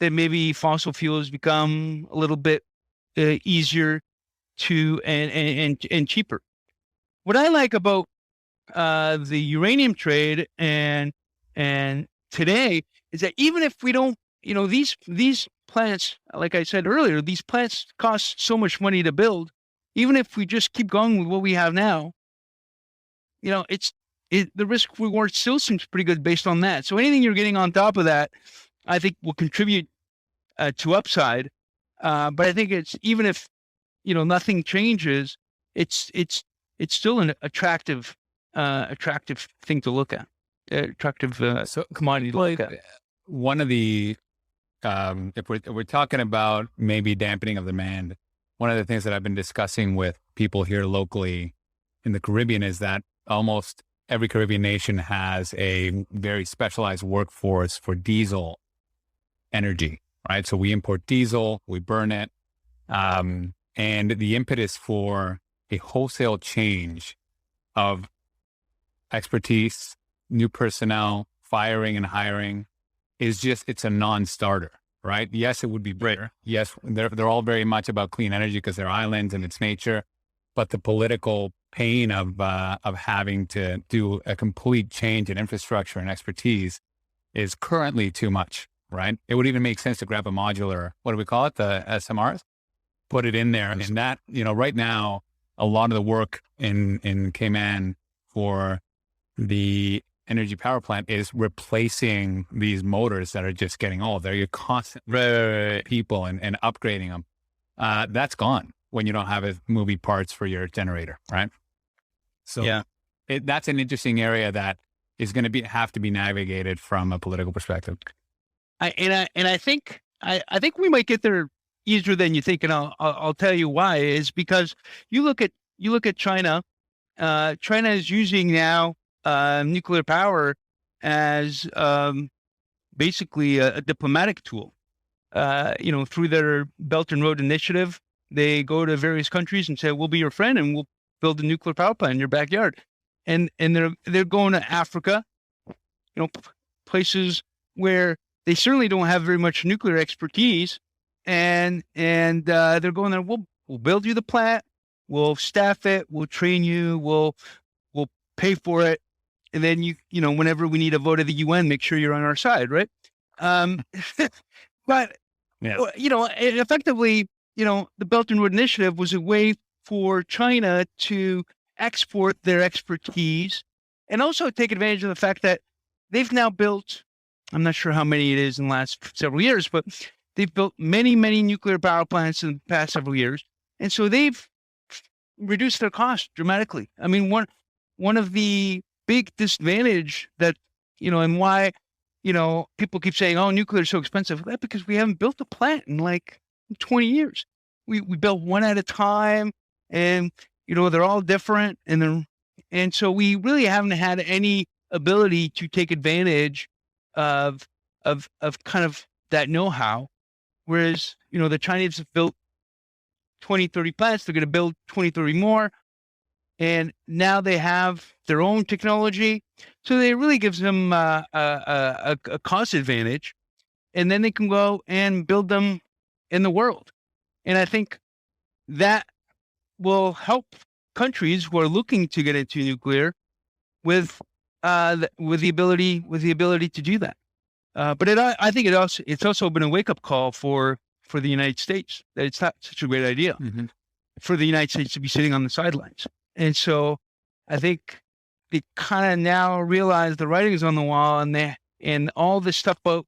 then maybe fossil fuels become a little bit easier to and cheaper. What I like about the uranium trade and today is that even if we don't, these plants, like I said earlier, these plants cost so much money to build. Even if we just keep going with what we have now, the risk reward still seems pretty good based on that. So anything you're getting on top of that, I think will contribute to upside. But I think it's, even if nothing changes, it's still an attractive thing to look at, attractive commodity to look at.
One of the if we're talking about maybe dampening of demand, one of the things that I've been discussing with people here locally in the Caribbean is that almost every Caribbean nation has a very specialized workforce for diesel energy, right? So we import diesel, we burn it. And the impetus for a wholesale change of expertise, new personnel, firing and hiring is just, it's a non-starter, right? Yes, it would be better. Right. Yes, they're all very much about clean energy because they're islands and it's nature, but the political pain of having to do a complete change in infrastructure and expertise is currently too much, right? It would even make sense to grab a modular, what do we call it? The SMRs, put it in there. And that, right now, a lot of the work in Cayman for the energy power plant is replacing these motors that are just getting old. They're constant people and upgrading them. That's gone when you don't have as moving parts for your generator, right? So yeah, that's an interesting area that is going to have to be navigated from a political perspective.
I think we might get there easier than you think, and I'll tell you why. Is because you look at China. China is using now nuclear power as basically a diplomatic tool. Through their Belt and Road Initiative, they go to various countries and say, "We'll be your friend, and we'll build a nuclear power plant in your backyard." And they're going to Africa, places where they certainly don't have very much nuclear expertise, and they're going there. We'll build you the plant, we'll staff it, we'll train you, we'll pay for it, and then whenever we need a vote of the UN, make sure you're on our side, right? But effectively, the Belt and Road Initiative was a way for China to export their expertise and also take advantage of the fact that they've now built, I'm not sure how many it is in the last several years, but they've built many, many nuclear power plants in the past several years. And so they've reduced their cost dramatically. I mean, one of the big disadvantage that, and why, people keep saying, oh, nuclear is so expensive. That's because we haven't built a plant in like 20 years. We built one at a time, and, they're all different. And so we really haven't had any ability to take advantage of kind of that know-how. Whereas, the Chinese have built 20, 30 plants. They're going to build 20, 30 more. And now they have their own technology. So it really gives them a cost advantage. And then they can go and build them in the world. And I think that will help countries who are looking to get into nuclear with the ability to do that. But I think it's also been a wake-up call for the United States that it's not such a great idea for the United States to be sitting on the sidelines. And so I think they kind of now realize the writing is on the wall, and all this stuff about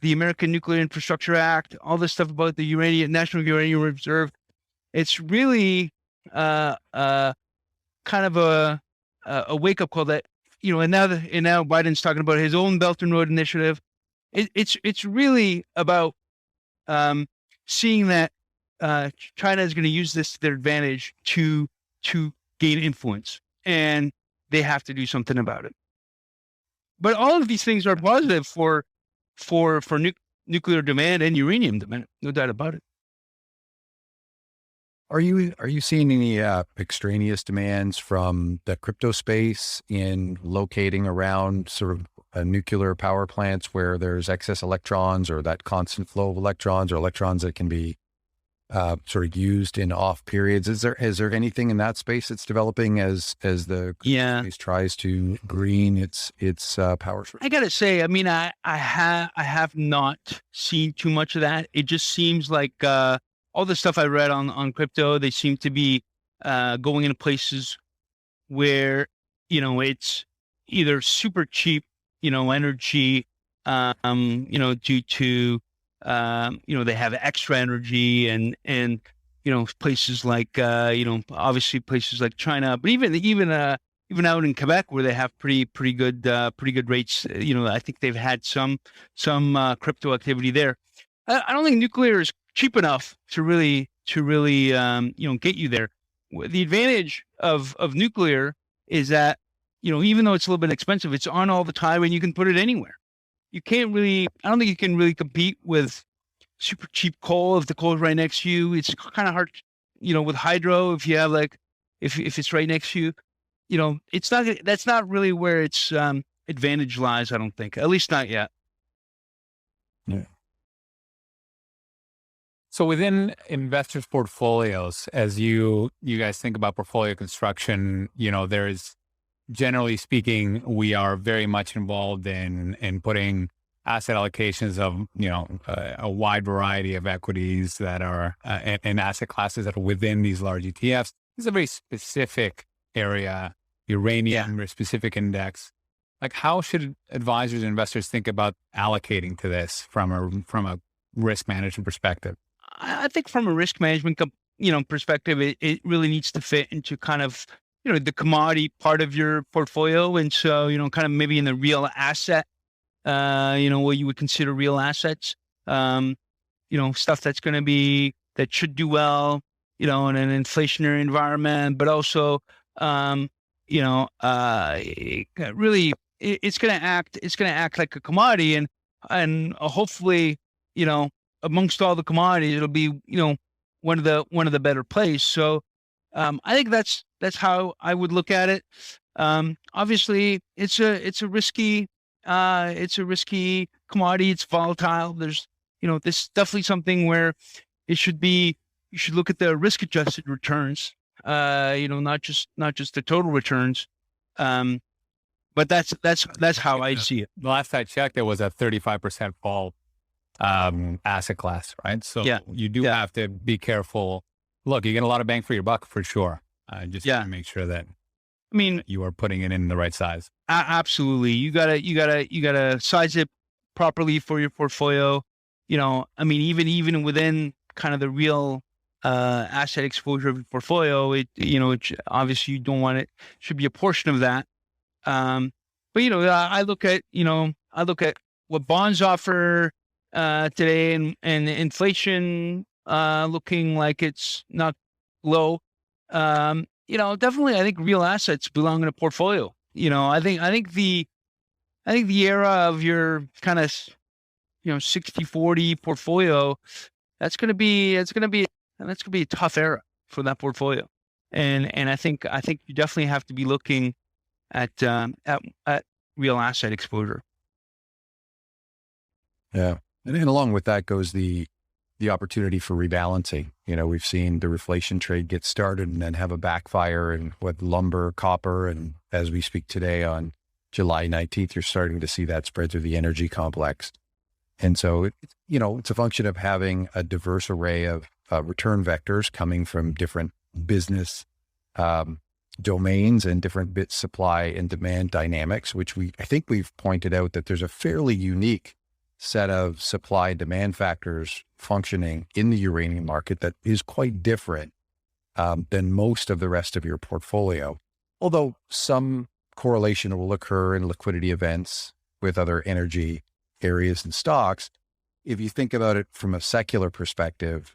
the American Nuclear Infrastructure Act, all this stuff about the National Uranium Reserve. It's really kind of a wake up call that, and now Biden's talking about his own Belt and Road Initiative. It's really about seeing that China is going to use this to their advantage to gain influence, and they have to do something about it. But all of these things are positive for nuclear demand and uranium demand, no doubt about it.
Are you seeing any extraneous demands from the crypto space in locating around sort of nuclear power plants where there's excess electrons, or that constant flow of electrons, or electrons that can be sort of used in off periods? Is there anything in that space that's developing as the space tries to green its power source?
I gotta say, I mean, I have not seen too much of that. It just seems like all the stuff I read on crypto, they seem to be going into places where it's either super cheap energy, due to they have extra energy, and places like obviously places like China, but even out in Quebec, where they have pretty good rates. I think they've had some crypto activity there. I don't think nuclear is cheap enough to really get you there. The advantage of nuclear is that even though it's a little bit expensive, it's on all the time, and you can put it anywhere. I don't think you can really compete with super cheap coal if the coal is right next to you. It's kind of hard, with hydro, if you have if it's right next to you, that's not really where its advantage lies, I don't think, at least not yet.
Yeah.
So within investors' portfolios, as you guys think about portfolio construction, there's, generally speaking, we are very much involved in putting asset allocations of, a wide variety of equities that are and asset classes that are within these large ETFs. This is a very specific area, uranium, or specific index. Like, how should advisors and investors think about allocating to this from a risk management perspective?
I think from a risk management, perspective, it really needs to fit into kind of, the commodity part of your portfolio. And so, kind of maybe in the real asset, what you would consider real assets, stuff that's going to that should do well, in an inflationary environment, but also, really it's going to act like a commodity, and hopefully, amongst all the commodities, it'll be, one of the better plays. So, I think that's how I would look at it. Obviously it's a risky commodity. It's volatile. There's, this is definitely something where you should look at the risk adjusted returns, not just the total returns. But that's how I see it.
The last I checked, there was a 35% fall asset class, right? So you do have to be careful. Look, you get a lot of bang for your buck for sure. Just to make sure that, you are putting it in the right size.
Absolutely. You gotta size it properly for your portfolio. Even within kind of the real asset exposure of your portfolio, obviously you don't want it. Should be a portion of that. But I look at what bonds offer today, and inflation looking like it's not low. Definitely, I think real assets belong in a portfolio. I think the era of your kind of 60-40 portfolio, that's going to be a tough era for that portfolio. And I think you definitely have to be looking at real asset exposure.
Yeah. And along with that goes the opportunity for rebalancing. We've seen the reflation trade get started and then have a backfire in what lumber, copper, and as we speak today on July 19th, you're starting to see that spread through the energy complex. And so, it's a function of having a diverse array of return vectors coming from different business domains and different bit supply and demand dynamics, which I think we've pointed out that there's a fairly unique set of supply demand factors functioning in the uranium market that is quite different than most of the rest of your portfolio. Although some correlation will occur in liquidity events with other energy areas and stocks. If you think about it from a secular perspective,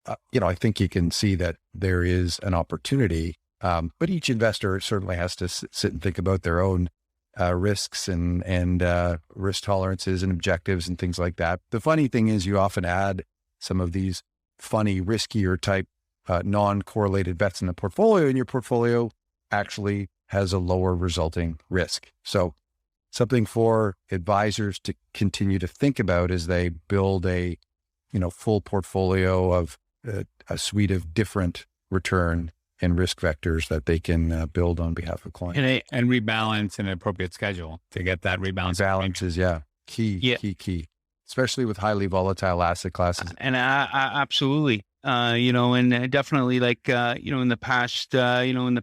I think you can see that there is an opportunity, but each investor certainly has to sit and think about their own risks and risk tolerances and objectives and things like that. The funny thing is you often add some of these funny, riskier type non-correlated bets in the portfolio, and your portfolio actually has a lower resulting risk. So something for advisors to continue to think about as they build a full portfolio of a suite of different return and risk vectors that they can build on behalf of clients.
And rebalance in an appropriate schedule to get that rebalance.
Balance is key, especially with highly volatile asset classes.
And absolutely, and definitely in the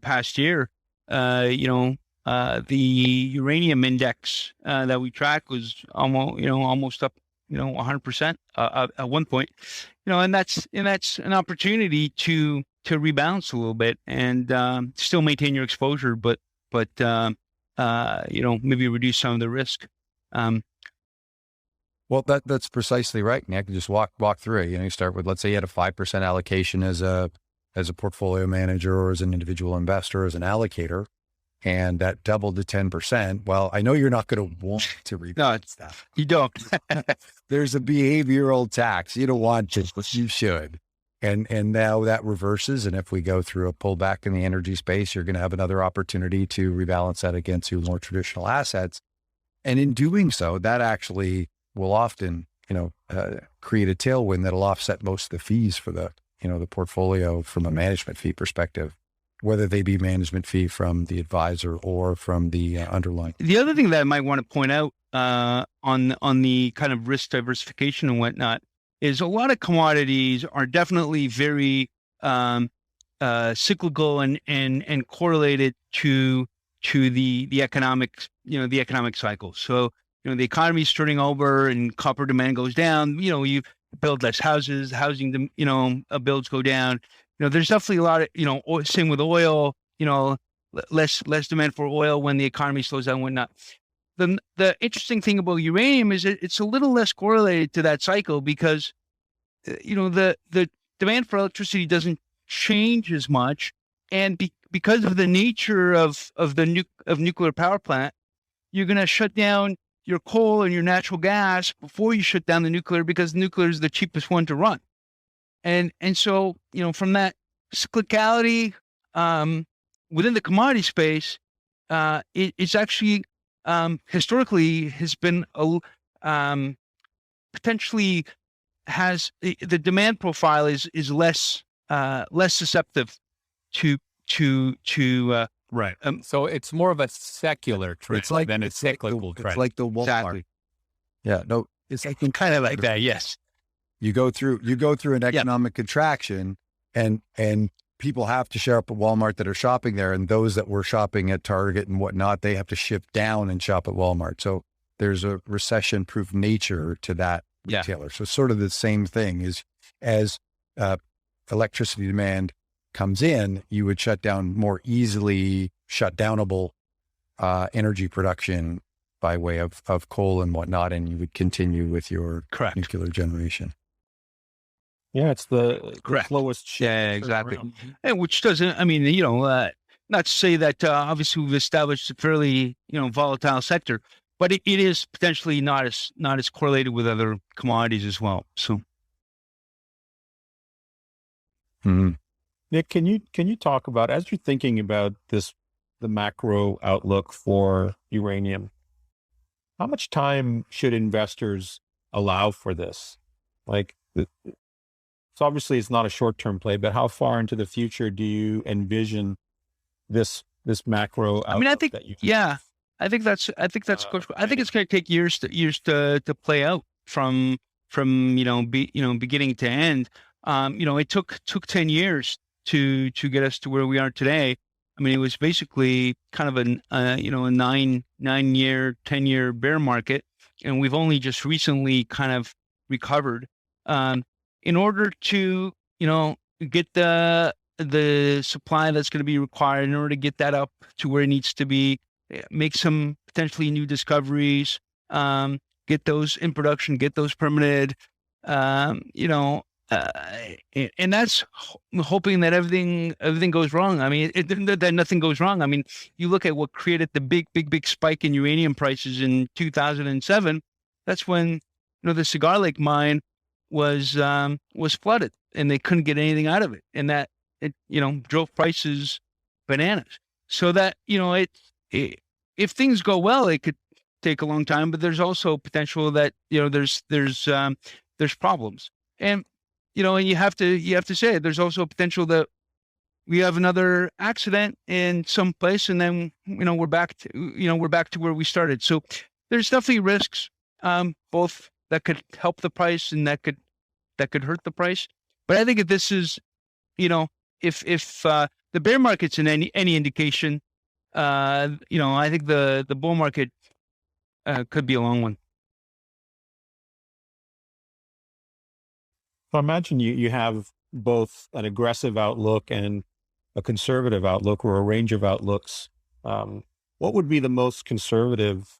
past year, the uranium index that we track was almost up 100% at one point, and that's an opportunity to rebalance a little bit and still maintain your exposure, but maybe reduce some of the risk.
Well, that's precisely right. And I can just walk through it. You start with, let's say you had a 5% allocation as a portfolio manager or as an individual investor, as an allocator, and that doubled to 10%. Well, I know you're not going to want to rebalance that.
You don't.
There's a behavioral tax. You don't want to, but you should. And now that reverses. And if we go through a pullback in the energy space, you're going to have another opportunity to rebalance that against your more traditional assets. And in doing so, that actually will often, create a tailwind that'll offset most of the fees for the portfolio from a management fee perspective, whether they be management fee from the advisor or from the underlying.
The other thing that I might want to point out on the kind of risk diversification and whatnot is a lot of commodities are definitely very cyclical and correlated to the economic cycle. So the economy is turning over and copper demand goes down. You build less houses, housing builds go down. There's definitely a lot of same with oil. Less demand for oil when the economy slows down and whatnot. The interesting thing about uranium is it's a little less correlated to that cycle because, the demand for electricity doesn't change as much. And because of the nature of nuclear power plant, you're going to shut down your coal and your natural gas before you shut down the nuclear because nuclear is the cheapest one to run. And so, from that cyclicality within the commodity space, it's actually historically has been potentially has the demand profile is less susceptible to
right. So it's more of a secular trend than a cyclical trend.
It's like the Walmart.
Exactly.
Yeah, no, it's like
kind of like that. Yes.
You go through an economic contraction and people have to show up at Walmart that are shopping there, and those that were shopping at Target and whatnot, they have to shift down and shop at Walmart. So there's a recession-proof nature to that retailer. Yeah. So sort of the same thing is as electricity demand comes in, you would shut down more easily shut downable energy production by way of coal and whatnot, and you would continue with your nuclear generation.
Yeah, it's the slowest shift.
Yeah, exactly. And which doesn't, not to say that obviously we've established a fairly, volatile sector, but it is potentially not as correlated with other commodities as well. So,
Nick, can you talk about, as you're thinking about the macro outlook for uranium, how much time should investors allow for this? So obviously it's not a short-term play, but how far into the future do you envision this macro outlook?
I think that's I think it's going to take years to play out from beginning to end. It took 10 years to get us to where we are today. I mean, it was basically kind of a 9-year, 10-year bear market, and we've only just recently kind of recovered. In order to, get the supply that's going to be required, in order to get that up to where it needs to be, make some potentially new discoveries, get those in production, get those permitted, and that's hoping that everything goes wrong. I mean, that nothing goes wrong. I mean, you look at what created the big spike in uranium prices in 2007. That's when, the Cigar Lake mine was flooded and they couldn't get anything out of it. And that, it drove prices bananas. So that, if things go well, it could take a long time, but there's also potential that, there's problems. And, and you have to say it. There's also a potential that we have another accident in some place, and then we're back to where we started. So there's definitely risks, both that could help the price and that could hurt the price. But I think if this is, if the bear market's in any indication, I think the bull market could be a long one.
So I imagine you have both an aggressive outlook and a conservative outlook, or a range of outlooks. What would be the most conservative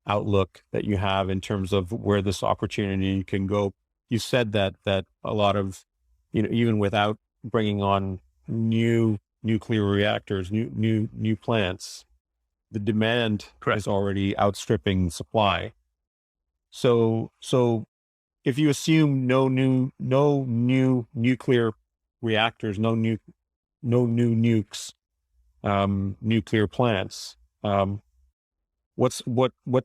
outlook that you have in terms of where this opportunity can go? You said that a lot of, even without bringing on new nuclear reactors, new plants, the demand
Correct.
is already outstripping supply. So if you assume no new nuclear reactors, no new nukes, nuclear plants, what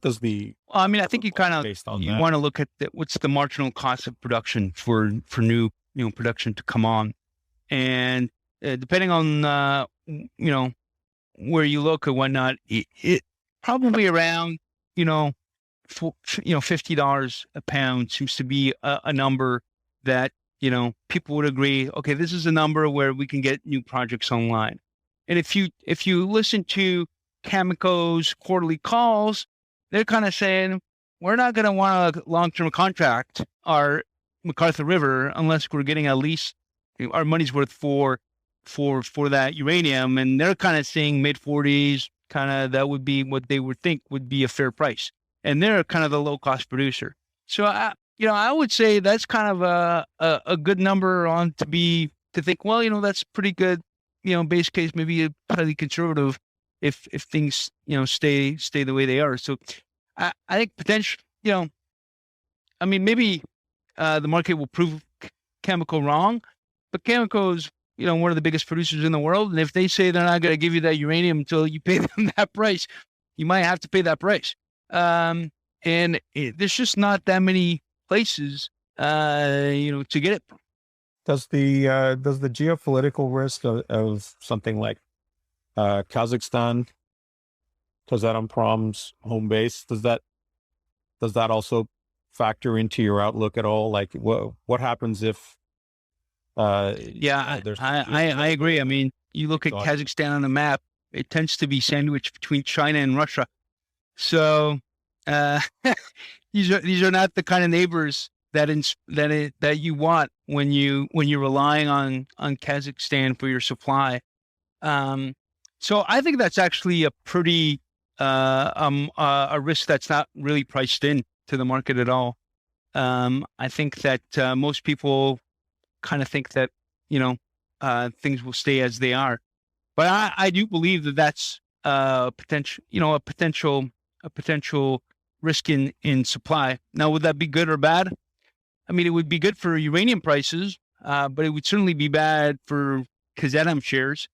does the?
Well, I mean, I think you kind of you want to look at what's the marginal cost of production for new production to come on, and depending on where you look or whatnot, it probably around $50 a pound seems to be a number that people would agree. Okay, this is a number where we can get new projects online. And if you listen to Cameco's quarterly calls, they're kind of saying we're not going to want a long-term contract our McArthur River unless we're getting at least our money's worth for that uranium. And they're kind of saying mid-40s, kind of that would be what they would think would be a fair price. And they're kind of the low-cost producer. So I would say that's kind of a good number to think, well, that's pretty good, base case, maybe a highly conservative if things, stay the way they are. So I think potential, maybe the market will prove Cameco wrong, but Cameco is, one of the biggest producers in the world. And if they say they're not going to give you that uranium until you pay them that price, you might have to pay that price. And there's just not that many places, to get it from.
Does the geopolitical risk of something like Kazakhstan, Kazatomprom's home base, does that also factor into your outlook at all? Like what happens if?
I agree. I mean, you look at Kazakhstan on the map; it tends to be sandwiched between China and Russia. So these are not the kind of neighbors that you want when you're relying on Kazakhstan for your supply. So I think that's actually a pretty a risk that's not really priced in to the market at all. I think that most people kind of think that things will stay as they are, but I do believe that that's a potential risk in supply. Now, would that be good or bad? I mean, it would be good for uranium prices, but it would certainly be bad for Kazatomprom shares.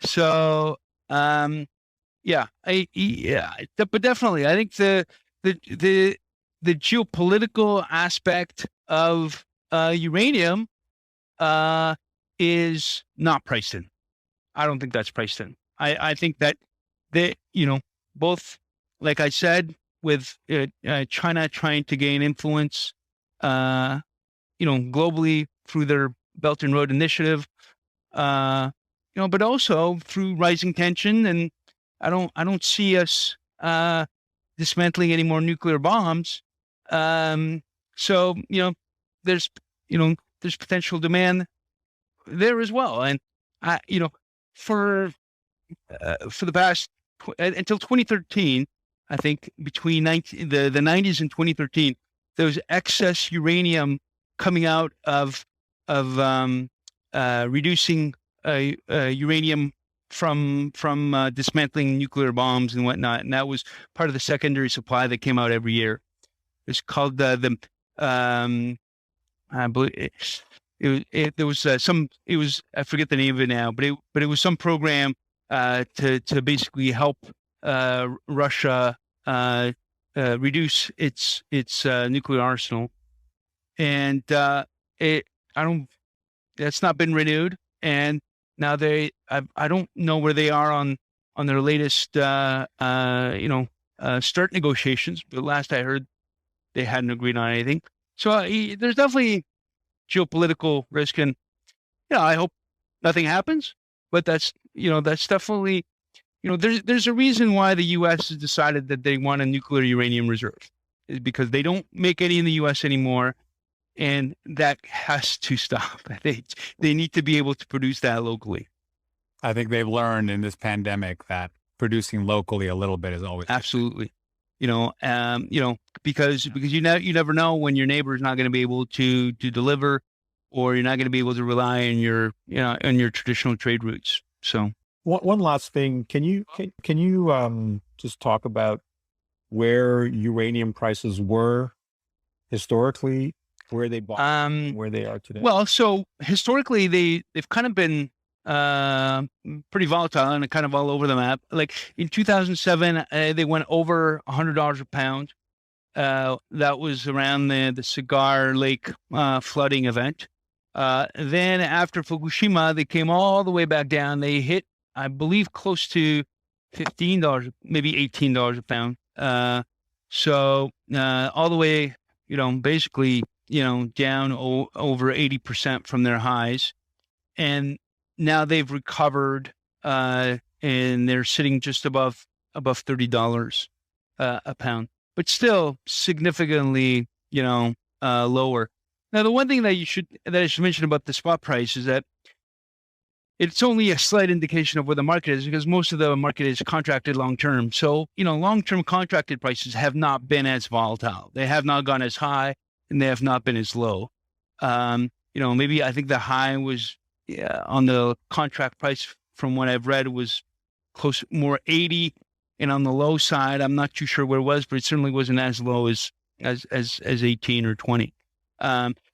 So, but definitely, I think the geopolitical aspect of uranium is not priced in. I don't think that's priced in. I think that both, like I said, with China trying to gain influence, globally through their Belt and Road Initiative, but also through rising tension. And I don't see us dismantling any more nuclear bombs. So there's there's potential demand there as well. And I for the past until 2013, I think between the 90s and 2013, there was excess uranium coming out of reducing uranium from dismantling nuclear bombs and whatnot, and that was part of the secondary supply that came out every year. It's called I believe there was some. It was, I forget the name of it now, but it was some program to basically help Russia reduce its nuclear arsenal, and that's not been renewed. And now I don't know where they are on their latest start negotiations, but last I heard they hadn't agreed on anything. So there's definitely geopolitical risk, and I hope nothing happens, but that's definitely, there's a reason why the U.S. has decided that they want a nuclear uranium reserve, is because they don't make any in the U.S. anymore, and that has to stop. They need to be able to produce that locally.
I think they've learned in this pandemic that producing locally a little bit is always
absolutely, because you never know when your neighbor is not going to be able to deliver, or you're not going to be able to rely on your on your traditional trade routes. So
one last thing, can you just talk about where uranium prices were historically, where they bought, where they are today?
Well, so historically they've kind of been pretty volatile and kind of all over the map. Like in 2007, they went over $100 a pound. That was around the Cigar Lake flooding event. Then after Fukushima, they came all the way back down. They hit, I believe, close to $15, maybe $18 a pound. So all the way, basically, down over 80% from their highs. And now they've recovered, and they're sitting just above $30 a pound, but still significantly, lower. Now, the one thing that I should mention about the spot price is that it's only a slight indication of where the market is, because most of the market is contracted long term. So, long-term contracted prices have not been as volatile. They have not gone as high, and they have not been as low. Maybe I think the high was on the contract price, from what I've read, was close, more 80, and on the low side, I'm not too sure where it was, but it certainly wasn't as low as 18 or 20.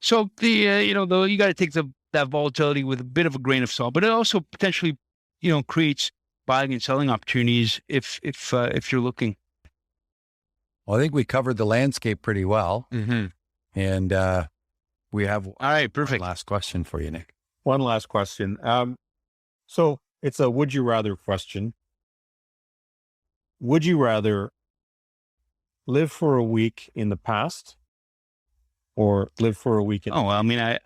So though you got to take that volatility with a bit of a grain of salt, but it also potentially, creates buying and selling opportunities if you're looking.
Well, I think we covered the landscape pretty well, and we have
all right, perfect.
One last question for you, Nick.
One last question. So it's a would you rather question. Would you rather live for a week in the past or live for a week in
I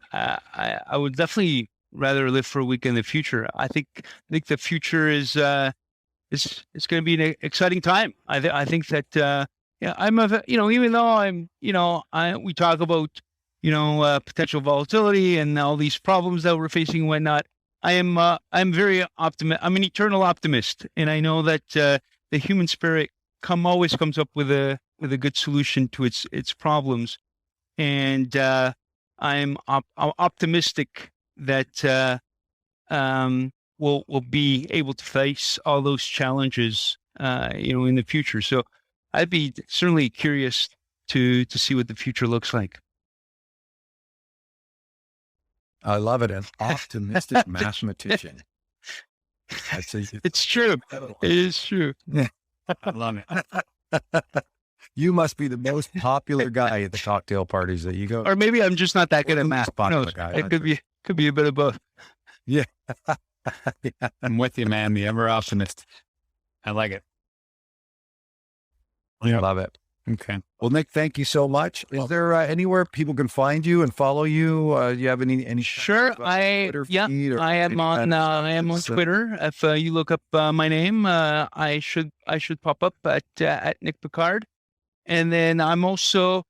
would definitely rather live for a week in the future. I think the future is it's going to be an exciting time. I think that I'm even though we talk about potential volatility and all these problems that we're facing and whatnot, I'm very optimistic. I'm an eternal optimist, and I know that the human spirit always comes up with a good solution to its problems, and I'm optimistic that we'll be able to face all those challenges in the future. So I'd be certainly curious to see what the future looks like.
I love it. An optimistic mathematician.
It's true. It is true.
I love it.
You must be the most popular guy at the cocktail parties that you go.
Or maybe I'm just not that good at math.
Popular guy.
It could be a bit of both.
Yeah.
I'm with you, man. The ever optimist. I like it.
Yeah. Love it.
Okay.
Well, Nick, thank you so much. Is there anywhere people can find you and follow you? Do you have any?
Sure.
Twitter feed or
I am on Twitter. If you look up my name, I should pop up at Nick Piquard. And then I also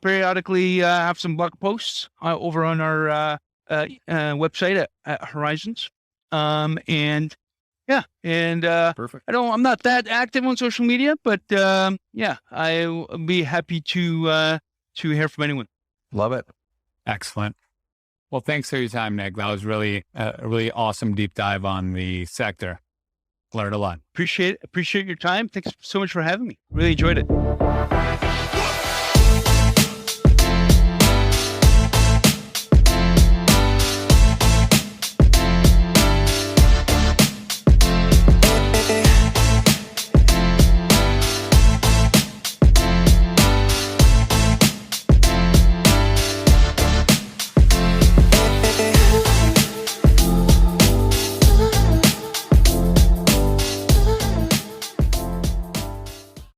periodically have some blog posts over on our website at Horizons.
Perfect.
I'm not that active on social media, but I'll be happy to hear from anyone.
Love it.
Excellent. Well, thanks for your time, Nick. That was really a really awesome deep dive on the sector. Learned a lot.
Appreciate your time. Thanks so much for having me. Really enjoyed it.